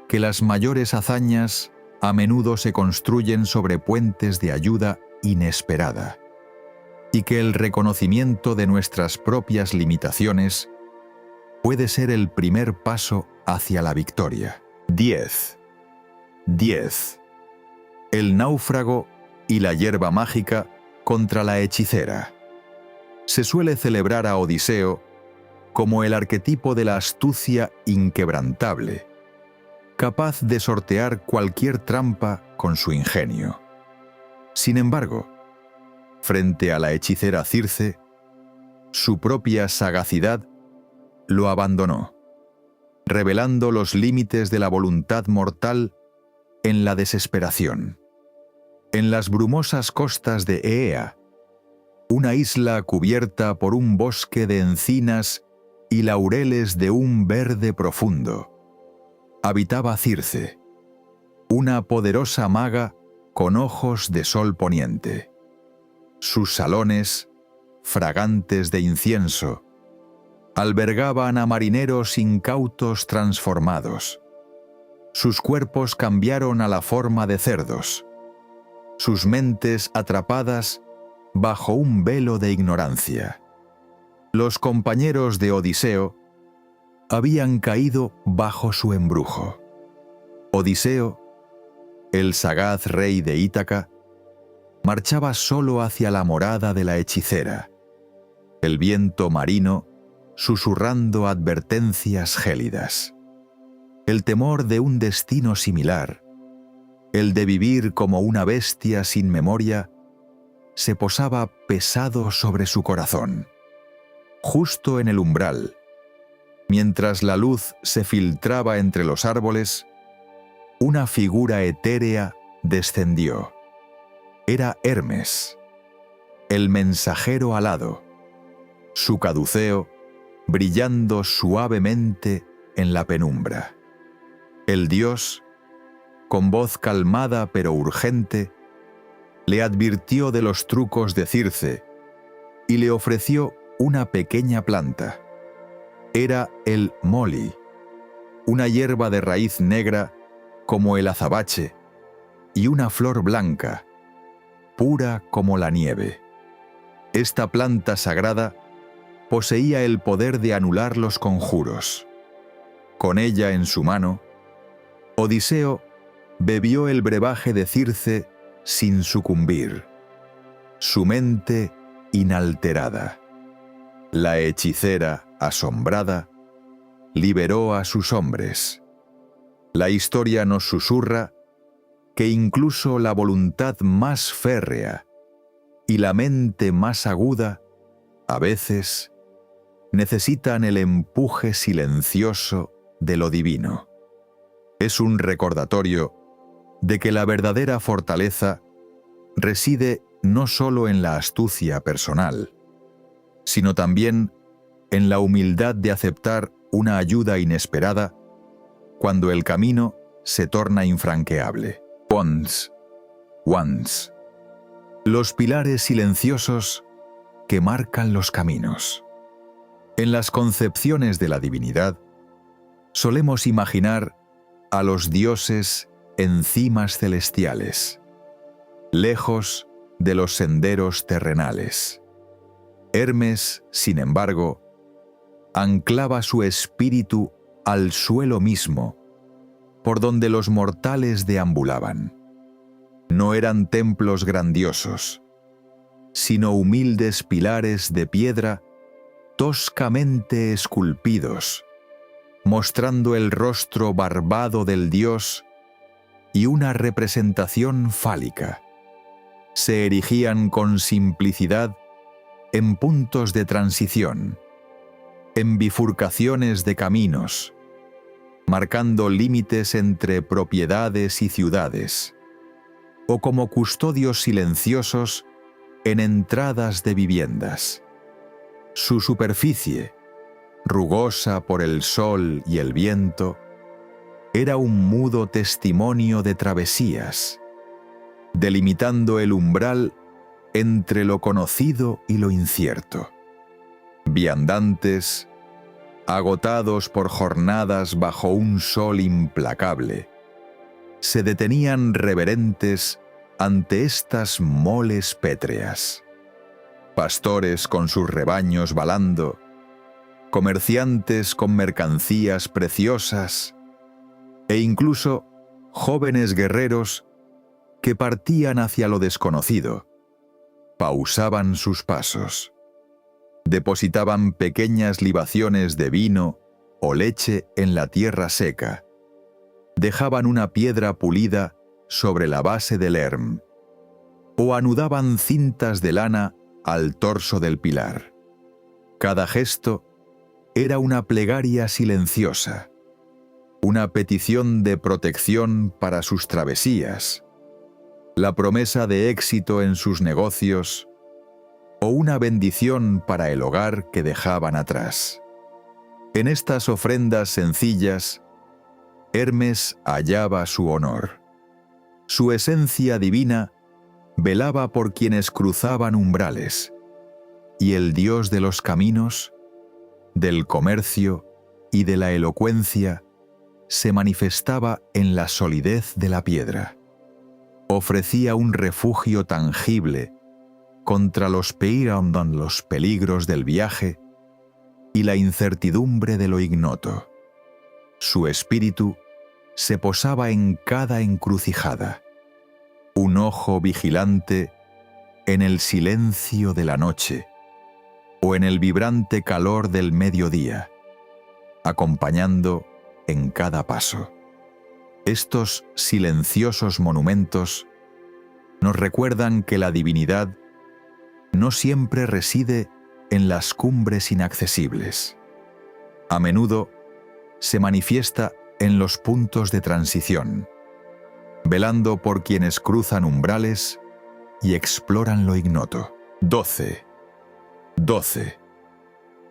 que las mayores hazañas a menudo se construyen sobre puentes de ayuda inesperada, y que el reconocimiento de nuestras propias limitaciones puede ser el primer paso hacia la victoria. 10. El náufrago y la hierba mágica contra la hechicera. Se suele celebrar a Odiseo como el arquetipo de la astucia inquebrantable, capaz de sortear cualquier trampa con su ingenio. Sin embargo, frente a la hechicera Circe, su propia sagacidad lo abandonó, revelando los límites de la voluntad mortal en la desesperación. En las brumosas costas de Eea, una isla cubierta por un bosque de encinas y laureles de un verde profundo, habitaba Circe, una poderosa maga con ojos de sol poniente. Sus salones, fragantes de incienso, albergaban a marineros incautos transformados. Sus cuerpos cambiaron a la forma de cerdos, sus mentes atrapadas bajo un velo de ignorancia. Los compañeros de Odiseo habían caído bajo su embrujo. Odiseo, el sagaz rey de Ítaca, marchaba solo hacia la morada de la hechicera, el viento marino susurrando advertencias gélidas. El temor de un destino similar, el de vivir como una bestia sin memoria, se posaba pesado sobre su corazón. Justo en el umbral, mientras la luz se filtraba entre los árboles, una figura etérea descendió. Era Hermes, el mensajero alado, su caduceo brillando suavemente en la penumbra. El dios, con voz calmada pero urgente, le advirtió de los trucos de Circe y le ofreció una pequeña planta. Era el moli, una hierba de raíz negra como el azabache y una flor blanca, pura como la nieve. Esta planta sagrada poseía el poder de anular los conjuros. Con ella en su mano, Odiseo bebió el brebaje de Circe sin sucumbir, su mente inalterada. La hechicera, asombrada, liberó a sus hombres. La historia nos susurra que incluso la voluntad más férrea y la mente más aguda, a veces, necesitan el empuje silencioso de lo divino. Es un recordatorio de que la verdadera fortaleza reside no solo en la astucia personal, sino también en la humildad de aceptar una ayuda inesperada cuando el camino se torna infranqueable. Once. Los pilares silenciosos que marcan los caminos. En las concepciones de la divinidad, solemos imaginar a los dioses en cimas celestiales, lejos de los senderos terrenales. Hermes, sin embargo, anclaba su espíritu al suelo mismo, por donde los mortales deambulaban. No eran templos grandiosos, sino humildes pilares de piedra toscamente esculpidos, mostrando el rostro barbado del dios y una representación fálica. Se erigían con simplicidad en puntos de transición, en bifurcaciones de caminos, marcando límites entre propiedades y ciudades, o como custodios silenciosos en entradas de viviendas. Su superficie, rugosa por el sol y el viento, era un mudo testimonio de travesías, delimitando el umbral entre lo conocido y lo incierto. Viandantes, agotados por jornadas bajo un sol implacable, se detenían reverentes ante estas moles pétreas. Pastores con sus rebaños balando, comerciantes con mercancías preciosas, e incluso jóvenes guerreros que partían hacia lo desconocido, pausaban sus pasos, depositaban pequeñas libaciones de vino o leche en la tierra seca, dejaban una piedra pulida sobre la base del erm, o anudaban cintas de lana al torso del pilar. Cada gesto era una plegaria silenciosa, una petición de protección para sus travesías, la promesa de éxito en sus negocios o una bendición para el hogar que dejaban atrás. En estas ofrendas sencillas, Hermes hallaba su honor. Su esencia divina velaba por quienes cruzaban umbrales, y el dios de los caminos, del comercio y de la elocuencia se manifestaba en la solidez de la piedra. ofrecía un refugio tangible contra los peligros del viaje y la incertidumbre de lo ignoto. Su espíritu se posaba en cada encrucijada, un ojo vigilante en el silencio de la noche o en el vibrante calor del mediodía, acompañando en cada paso. Estos silenciosos monumentos nos recuerdan que la divinidad no siempre reside en las cumbres inaccesibles. A menudo se manifiesta en los puntos de transición, velando por quienes cruzan umbrales y exploran lo ignoto. 12.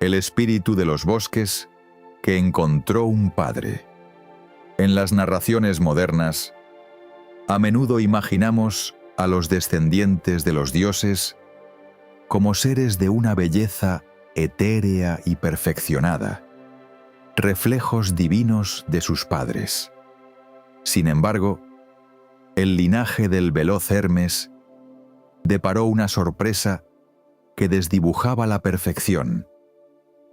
El espíritu de los bosques que encontró un padre. En las narraciones modernas, a menudo imaginamos a los descendientes de los dioses como seres de una belleza etérea y perfeccionada, reflejos divinos de sus padres. Sin embargo, el linaje del veloz Hermes deparó una sorpresa que desdibujaba la perfección,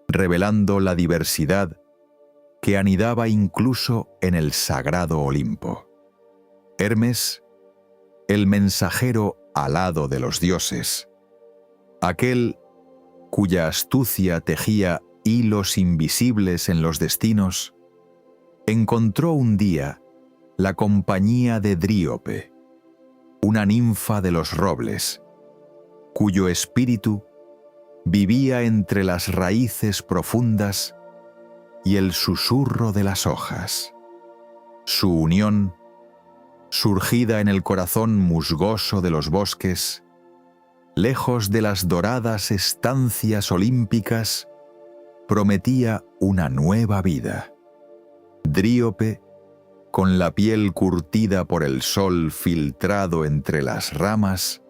revelando la diversidad que anidaba incluso en el sagrado Olimpo. Hermes, el mensajero alado de los dioses, aquel cuya astucia tejía hilos invisibles en los destinos, encontró un día la compañía de Dríope, una ninfa de los robles, cuyo espíritu vivía entre las raíces profundas y el susurro de las hojas. Su unión, surgida en el corazón musgoso de los bosques, lejos de las doradas estancias olímpicas, prometía una nueva vida. Dríope, con la piel curtida por el sol filtrado entre las ramas,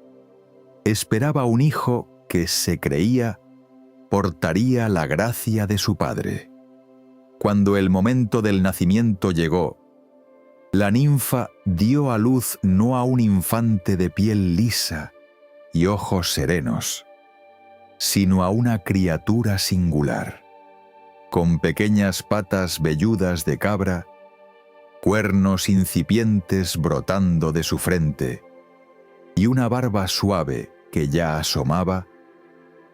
esperaba un hijo que se creía portaría la gracia de su padre. Cuando el momento del nacimiento llegó, la ninfa dio a luz no a un infante de piel lisa y ojos serenos, sino a una criatura singular, con pequeñas patas velludas de cabra, cuernos incipientes brotando de su frente y una barba suave que ya asomaba.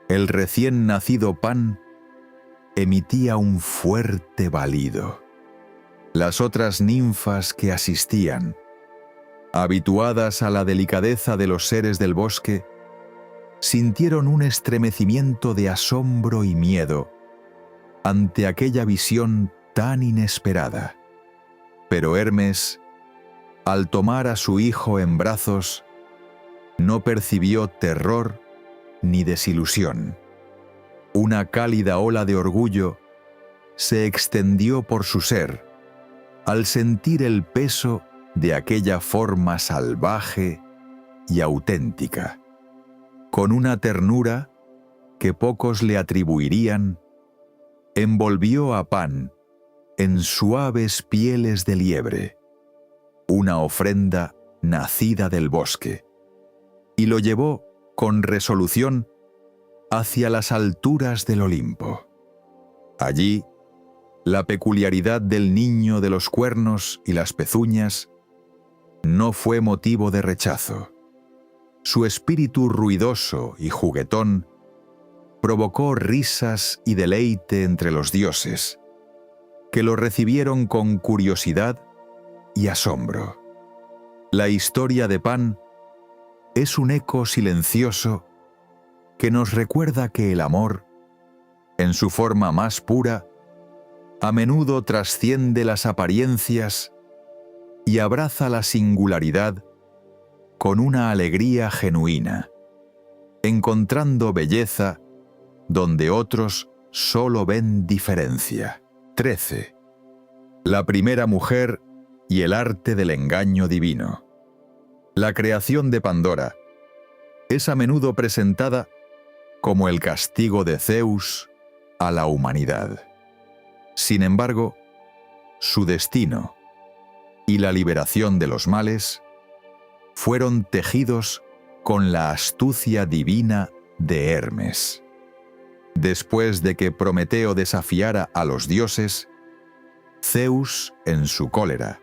El recién nacido Pan emitía un fuerte balido. Las otras ninfas que asistían, habituadas a la delicadeza de los seres del bosque, sintieron un estremecimiento de asombro y miedo ante aquella visión tan inesperada. Pero Hermes, al tomar a su hijo en brazos, no percibió terror ni desilusión. Una cálida ola de orgullo se extendió por su ser al sentir el peso de aquella forma salvaje y auténtica. Con una ternura que pocos le atribuirían, envolvió a Pan en suaves pieles de liebre, una ofrenda nacida del bosque, y lo llevó con resolución hacia las alturas del Olimpo. Allí, la peculiaridad del niño de los cuernos y las pezuñas no fue motivo de rechazo. Su espíritu ruidoso y juguetón provocó risas y deleite entre los dioses, que lo recibieron con curiosidad y asombro. La historia de Pan es un eco silencioso que nos recuerda que el amor, en su forma más pura, a menudo trasciende las apariencias y abraza la singularidad con una alegría genuina, encontrando belleza donde otros solo ven diferencia. 13. La primera mujer y el arte del engaño divino. La creación de Pandora es a menudo presentada como el castigo de Zeus a la humanidad. Sin embargo, su destino y la liberación de los males fueron tejidos con la astucia divina de Hermes. Después de que Prometeo desafiara a los dioses, Zeus, en su cólera,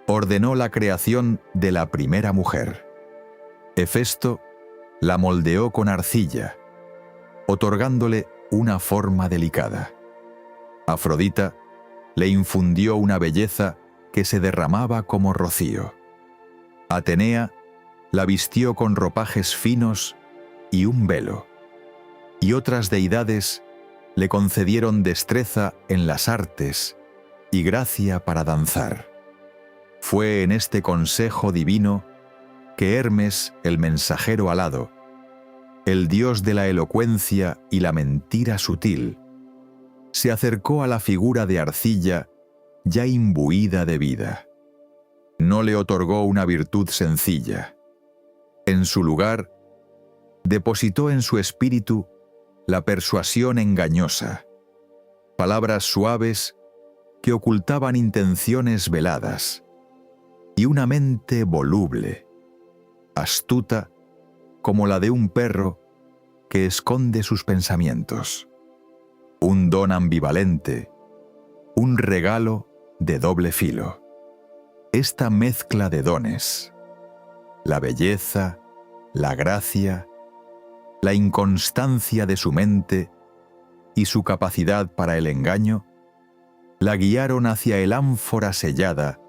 ordenó la creación de la primera mujer. Hefesto la moldeó con arcilla, otorgándole una forma delicada. Afrodita le infundió una belleza que se derramaba como rocío. Atenea la vistió con ropajes finos y un velo, y otras deidades le concedieron destreza en las artes y gracia para danzar. Fue en este consejo divino que Hermes, el mensajero alado, el dios de la elocuencia y la mentira sutil, se acercó a la figura de arcilla ya imbuida de vida. No le otorgó una virtud sencilla. En su lugar, depositó en su espíritu la persuasión engañosa, palabras suaves que ocultaban intenciones veladas, y una mente voluble, astuta como la de un perro que esconde sus pensamientos. Un don ambivalente, un regalo de doble filo. Esta mezcla de dones, la belleza, la gracia, la inconstancia de su mente y su capacidad para el engaño, la guiaron hacia el ánfora sellada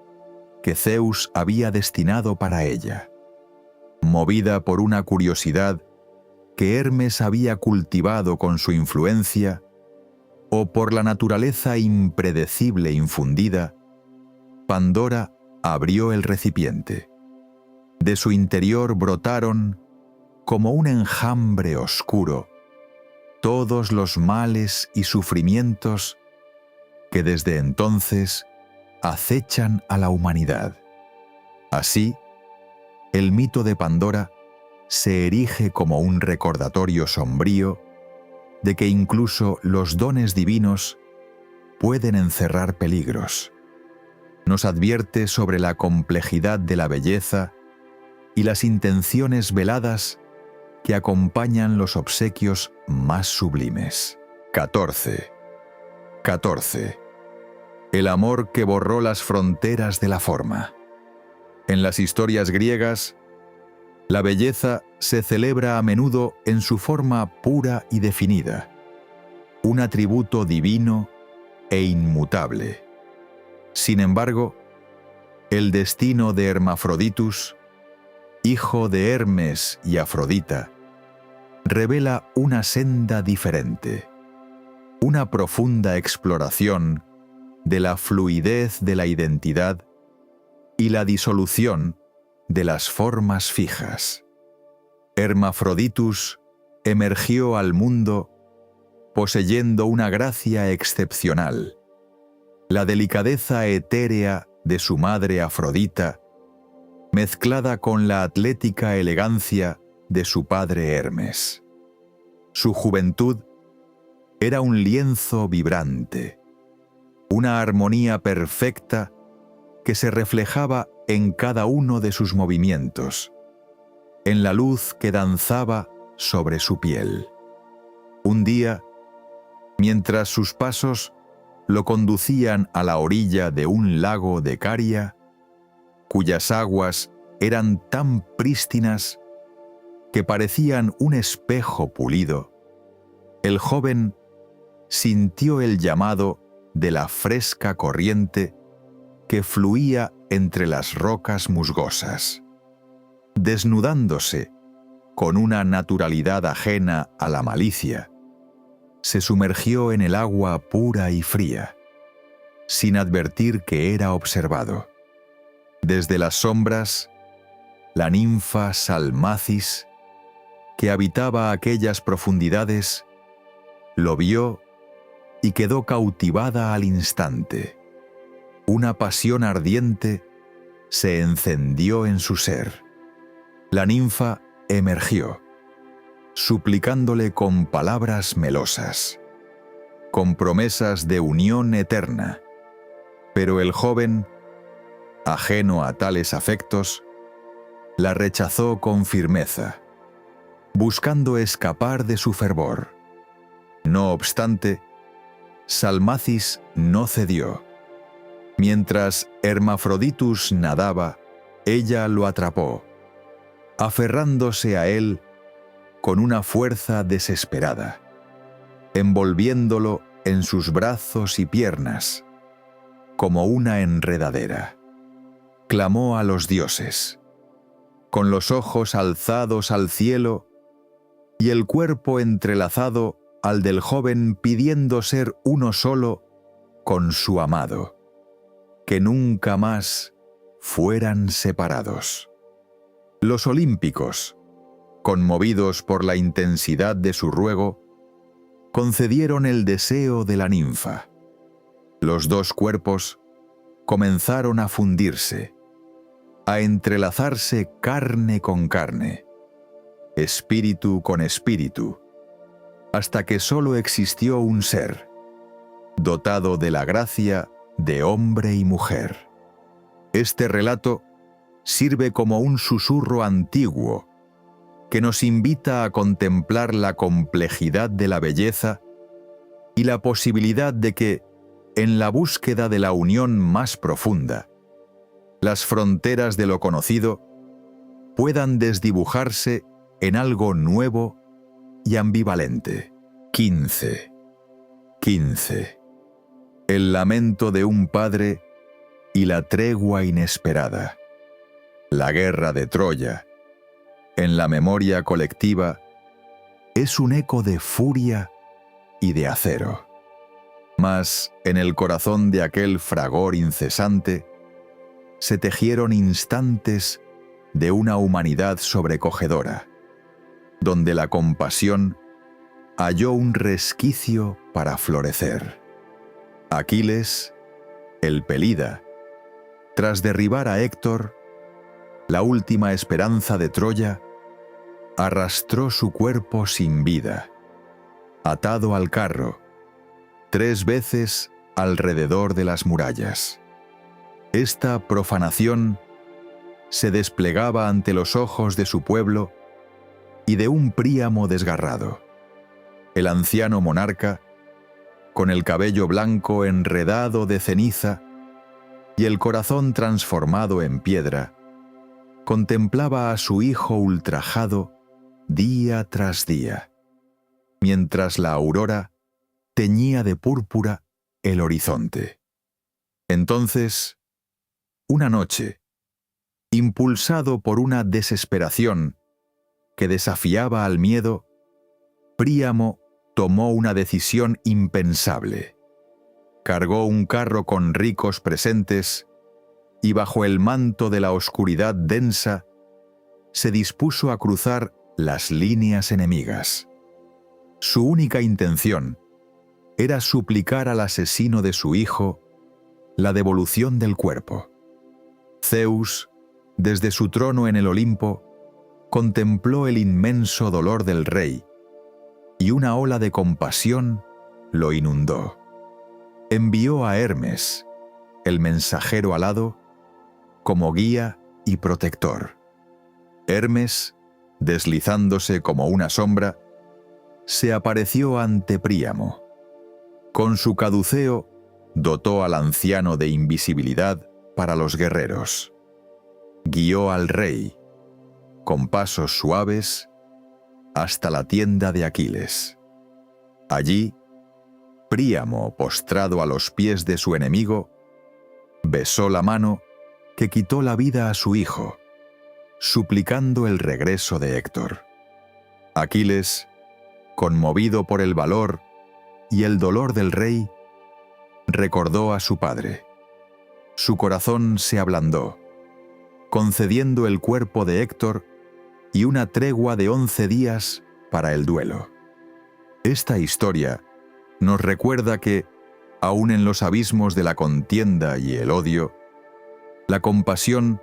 que Zeus había destinado para ella. Movida por una curiosidad que Hermes había cultivado con su influencia, o por la naturaleza impredecible infundida, Pandora abrió el recipiente. De su interior brotaron, como un enjambre oscuro, todos los males y sufrimientos que desde entonces acechan a la humanidad. Así, el mito de Pandora se erige como un recordatorio sombrío de que incluso los dones divinos pueden encerrar peligros. Nos advierte sobre la complejidad de la belleza y las intenciones veladas que acompañan los obsequios más sublimes. 14. El amor que borró las fronteras de la forma. En las historias griegas, la belleza se celebra a menudo en su forma pura y definida, un atributo divino e inmutable. Sin embargo, el destino de Hermafroditus, hijo de Hermes y Afrodita, revela una senda diferente, una profunda exploración de la fluidez de la identidad y la disolución de las formas fijas. Hermafroditus emergió al mundo poseyendo una gracia excepcional, la delicadeza etérea de su madre Afrodita, mezclada con la atlética elegancia de su padre Hermes. Su juventud era un lienzo vibrante, una armonía perfecta que se reflejaba en cada uno de sus movimientos, en la luz que danzaba sobre su piel. Un día, mientras sus pasos lo conducían a la orilla de un lago de Caria, cuyas aguas eran tan prístinas que parecían un espejo pulido, el joven sintió el llamado de la fresca corriente que fluía entre las rocas musgosas. Desnudándose con una naturalidad ajena a la malicia, se sumergió en el agua pura y fría, sin advertir que era observado. Desde las sombras, la ninfa Salmacis, que habitaba aquellas profundidades, lo vio y quedó cautivada al instante. Una pasión ardiente se encendió en su ser. La ninfa emergió, suplicándole con palabras melosas, con promesas de unión eterna, pero el joven, ajeno a tales afectos, la rechazó con firmeza, buscando escapar de su fervor. No obstante, Salmacis no cedió. Mientras Hermafroditus nadaba, ella lo atrapó, aferrándose a él con una fuerza desesperada, envolviéndolo en sus brazos y piernas, como una enredadera. Clamó a los dioses, con los ojos alzados al cielo y el cuerpo entrelazado al del joven, pidiendo ser uno solo con su amado, que nunca más fueran separados. Los olímpicos, conmovidos por la intensidad de su ruego, concedieron el deseo de la ninfa. Los dos cuerpos comenzaron a fundirse, a entrelazarse carne con carne, espíritu con espíritu, hasta que solo existió un ser, dotado de la gracia de hombre y mujer. Este relato sirve como un susurro antiguo que nos invita a contemplar la complejidad de la belleza y la posibilidad de que, en la búsqueda de la unión más profunda, las fronteras de lo conocido puedan desdibujarse en algo nuevo y ambivalente. 15. El lamento de un padre y la tregua inesperada. La guerra de Troya, en la memoria colectiva, es un eco de furia y de acero. Mas en el corazón de aquel fragor incesante se tejieron instantes de una humanidad sobrecogedora, donde la compasión halló un resquicio para florecer. Aquiles, el Pelida, tras derribar a Héctor, la última esperanza de Troya, arrastró su cuerpo sin vida, atado al carro, 3 veces alrededor de las murallas. Esta profanación se desplegaba ante los ojos de su pueblo y de un Príamo desgarrado. El anciano monarca, con el cabello blanco enredado de ceniza y el corazón transformado en piedra, contemplaba a su hijo ultrajado día tras día, mientras la aurora teñía de púrpura el horizonte. Entonces, una noche, impulsado por una desesperación que desafiaba al miedo, Príamo tomó una decisión impensable. Cargó un carro con ricos presentes y bajo el manto de la oscuridad densa se dispuso a cruzar las líneas enemigas. Su única intención era suplicar al asesino de su hijo la devolución del cuerpo. Zeus, desde su trono en el Olimpo, contempló el inmenso dolor del rey y una ola de compasión lo inundó. Envió a Hermes, el mensajero alado, como guía y protector. Hermes, deslizándose como una sombra, se apareció ante Príamo. Con su caduceo dotó al anciano de invisibilidad para los guerreros. Guió al rey, con pasos suaves, hasta la tienda de Aquiles. Allí, Príamo, postrado a los pies de su enemigo, besó la mano que quitó la vida a su hijo, suplicando el regreso de Héctor. Aquiles, conmovido por el valor y el dolor del rey, recordó a su padre. Su corazón se ablandó, concediendo el cuerpo de Héctor y una tregua de 11 días para el duelo. Esta historia nos recuerda que, aun en los abismos de la contienda y el odio, la compasión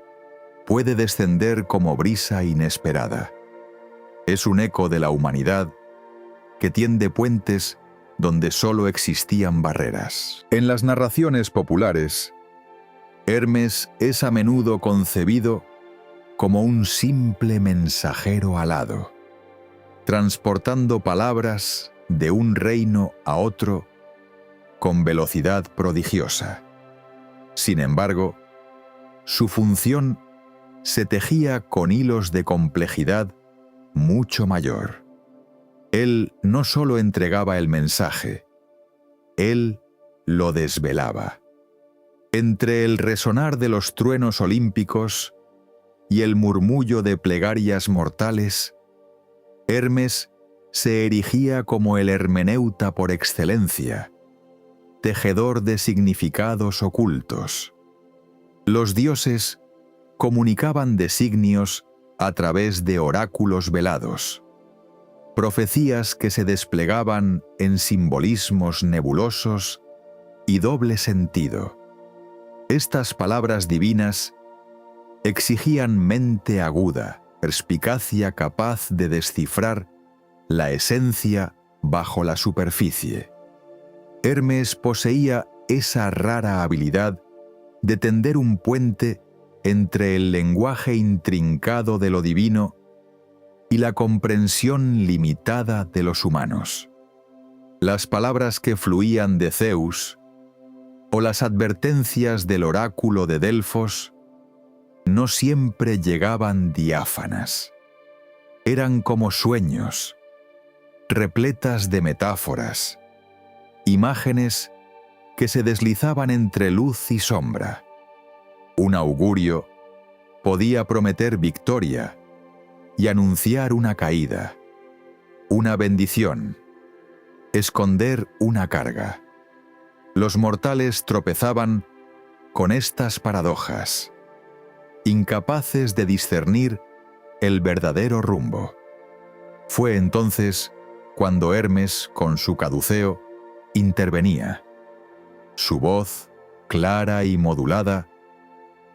puede descender como brisa inesperada. Es un eco de la humanidad que tiende puentes donde solo existían barreras. En las narraciones populares, Hermes es a menudo concebido como un simple mensajero alado, transportando palabras de un reino a otro con velocidad prodigiosa. Sin embargo, su función se tejía con hilos de complejidad mucho mayor. Él no solo entregaba el mensaje, él lo desvelaba. Entre el resonar de los truenos olímpicos y el murmullo de plegarias mortales, Hermes se erigía como el hermeneuta por excelencia, tejedor de significados ocultos. Los dioses comunicaban designios a través de oráculos velados, profecías que se desplegaban en simbolismos nebulosos y doble sentido. Estas palabras divinas exigían mente aguda, perspicacia capaz de descifrar la esencia bajo la superficie. Hermes poseía esa rara habilidad de tender un puente entre el lenguaje intrincado de lo divino y la comprensión limitada de los humanos. Las palabras que fluían de Zeus o las advertencias del oráculo de Delfos no siempre llegaban diáfanas. Eran como sueños, repletas de metáforas, imágenes que se deslizaban entre luz y sombra. Un augurio podía prometer victoria y anunciar una caída, una bendición, esconder una carga. Los mortales tropezaban con estas paradojas, incapaces de discernir el verdadero rumbo. Fue entonces cuando Hermes, con su caduceo, intervenía. Su voz, clara y modulada,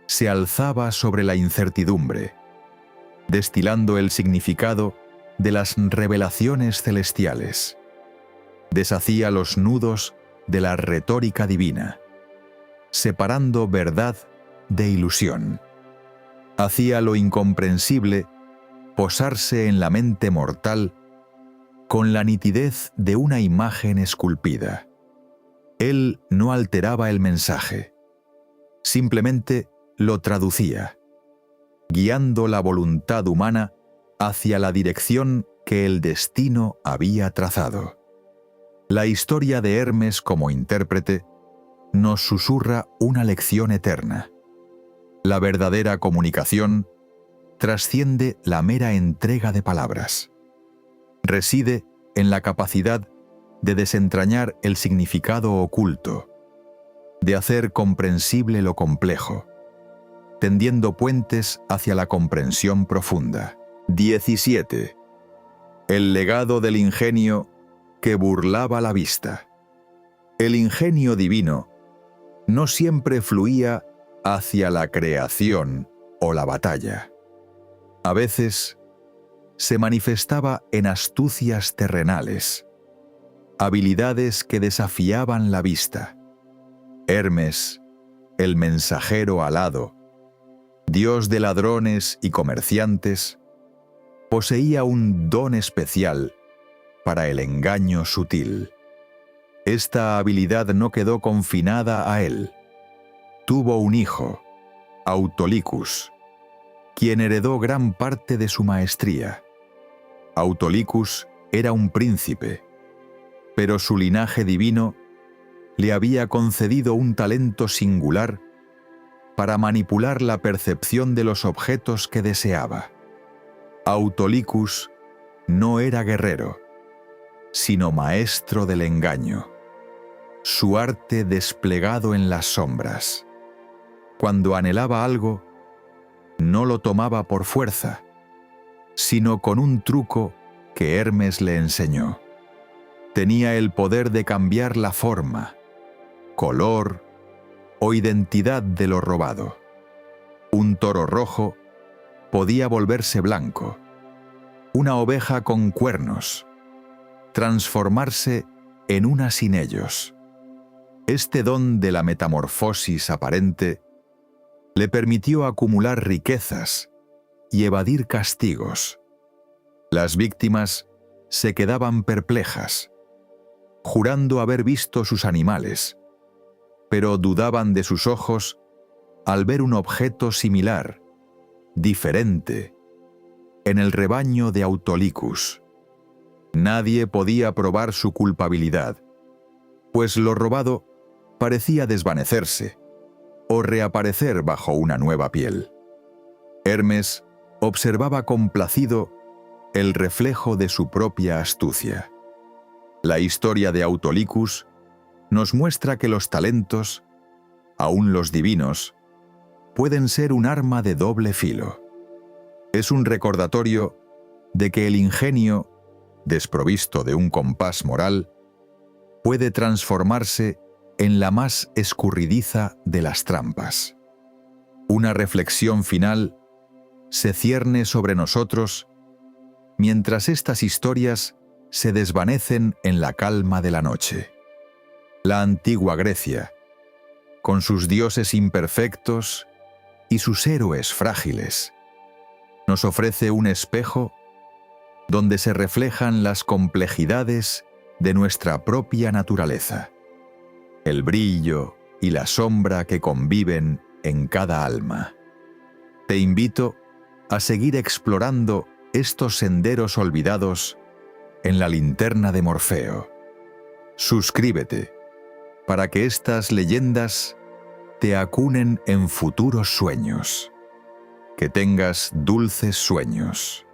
se alzaba sobre la incertidumbre, destilando el significado de las revelaciones celestiales. Deshacía los nudos de la retórica divina, separando verdad de ilusión. Hacía lo incomprensible posarse en la mente mortal con la nitidez de una imagen esculpida. Él no alteraba el mensaje, simplemente lo traducía, guiando la voluntad humana hacia la dirección que el destino había trazado. La historia de Hermes como intérprete nos susurra una lección eterna. La verdadera comunicación trasciende la mera entrega de palabras. Reside en la capacidad de desentrañar el significado oculto, de hacer comprensible lo complejo, tendiendo puentes hacia la comprensión profunda. 17. El legado del ingenio que burlaba la vista. El ingenio divino no siempre fluía hacia la creación o la batalla. A veces se manifestaba en astucias terrenales, habilidades que desafiaban la vista. Hermes, el mensajero alado, dios de ladrones y comerciantes, poseía un don especial para el engaño sutil. Esta habilidad no quedó confinada a él. Tuvo un hijo, Autolycus, quien heredó gran parte de su maestría. Autolycus era un príncipe, pero su linaje divino le había concedido un talento singular para manipular la percepción de los objetos que deseaba. Autolycus no era guerrero, sino maestro del engaño, su arte desplegado en las sombras. Cuando anhelaba algo, no lo tomaba por fuerza, sino con un truco que Hermes le enseñó. Tenía el poder de cambiar la forma, color o identidad de lo robado. Un toro rojo podía volverse blanco, una oveja con cuernos, transformarse en una sin ellos. Este don de la metamorfosis aparente le permitió acumular riquezas y evadir castigos. Las víctimas se quedaban perplejas, jurando haber visto sus animales, pero dudaban de sus ojos al ver un objeto similar, diferente, en el rebaño de Autolycus. Nadie podía probar su culpabilidad, pues lo robado parecía desvanecerse o reaparecer bajo una nueva piel. Hermes observaba complacido el reflejo de su propia astucia. La historia de Autolycus nos muestra que los talentos, aun los divinos, pueden ser un arma de doble filo. Es un recordatorio de que el ingenio, desprovisto de un compás moral, puede transformarse en la más escurridiza de las trampas. Una reflexión final se cierne sobre nosotros mientras estas historias se desvanecen en la calma de la noche. La antigua Grecia, con sus dioses imperfectos y sus héroes frágiles, nos ofrece un espejo donde se reflejan las complejidades de nuestra propia naturaleza, el brillo y la sombra que conviven en cada alma. Te invito a seguir explorando estos senderos olvidados en la linterna de Morfeo. Suscríbete para que estas leyendas te acunen en futuros sueños. Que tengas dulces sueños.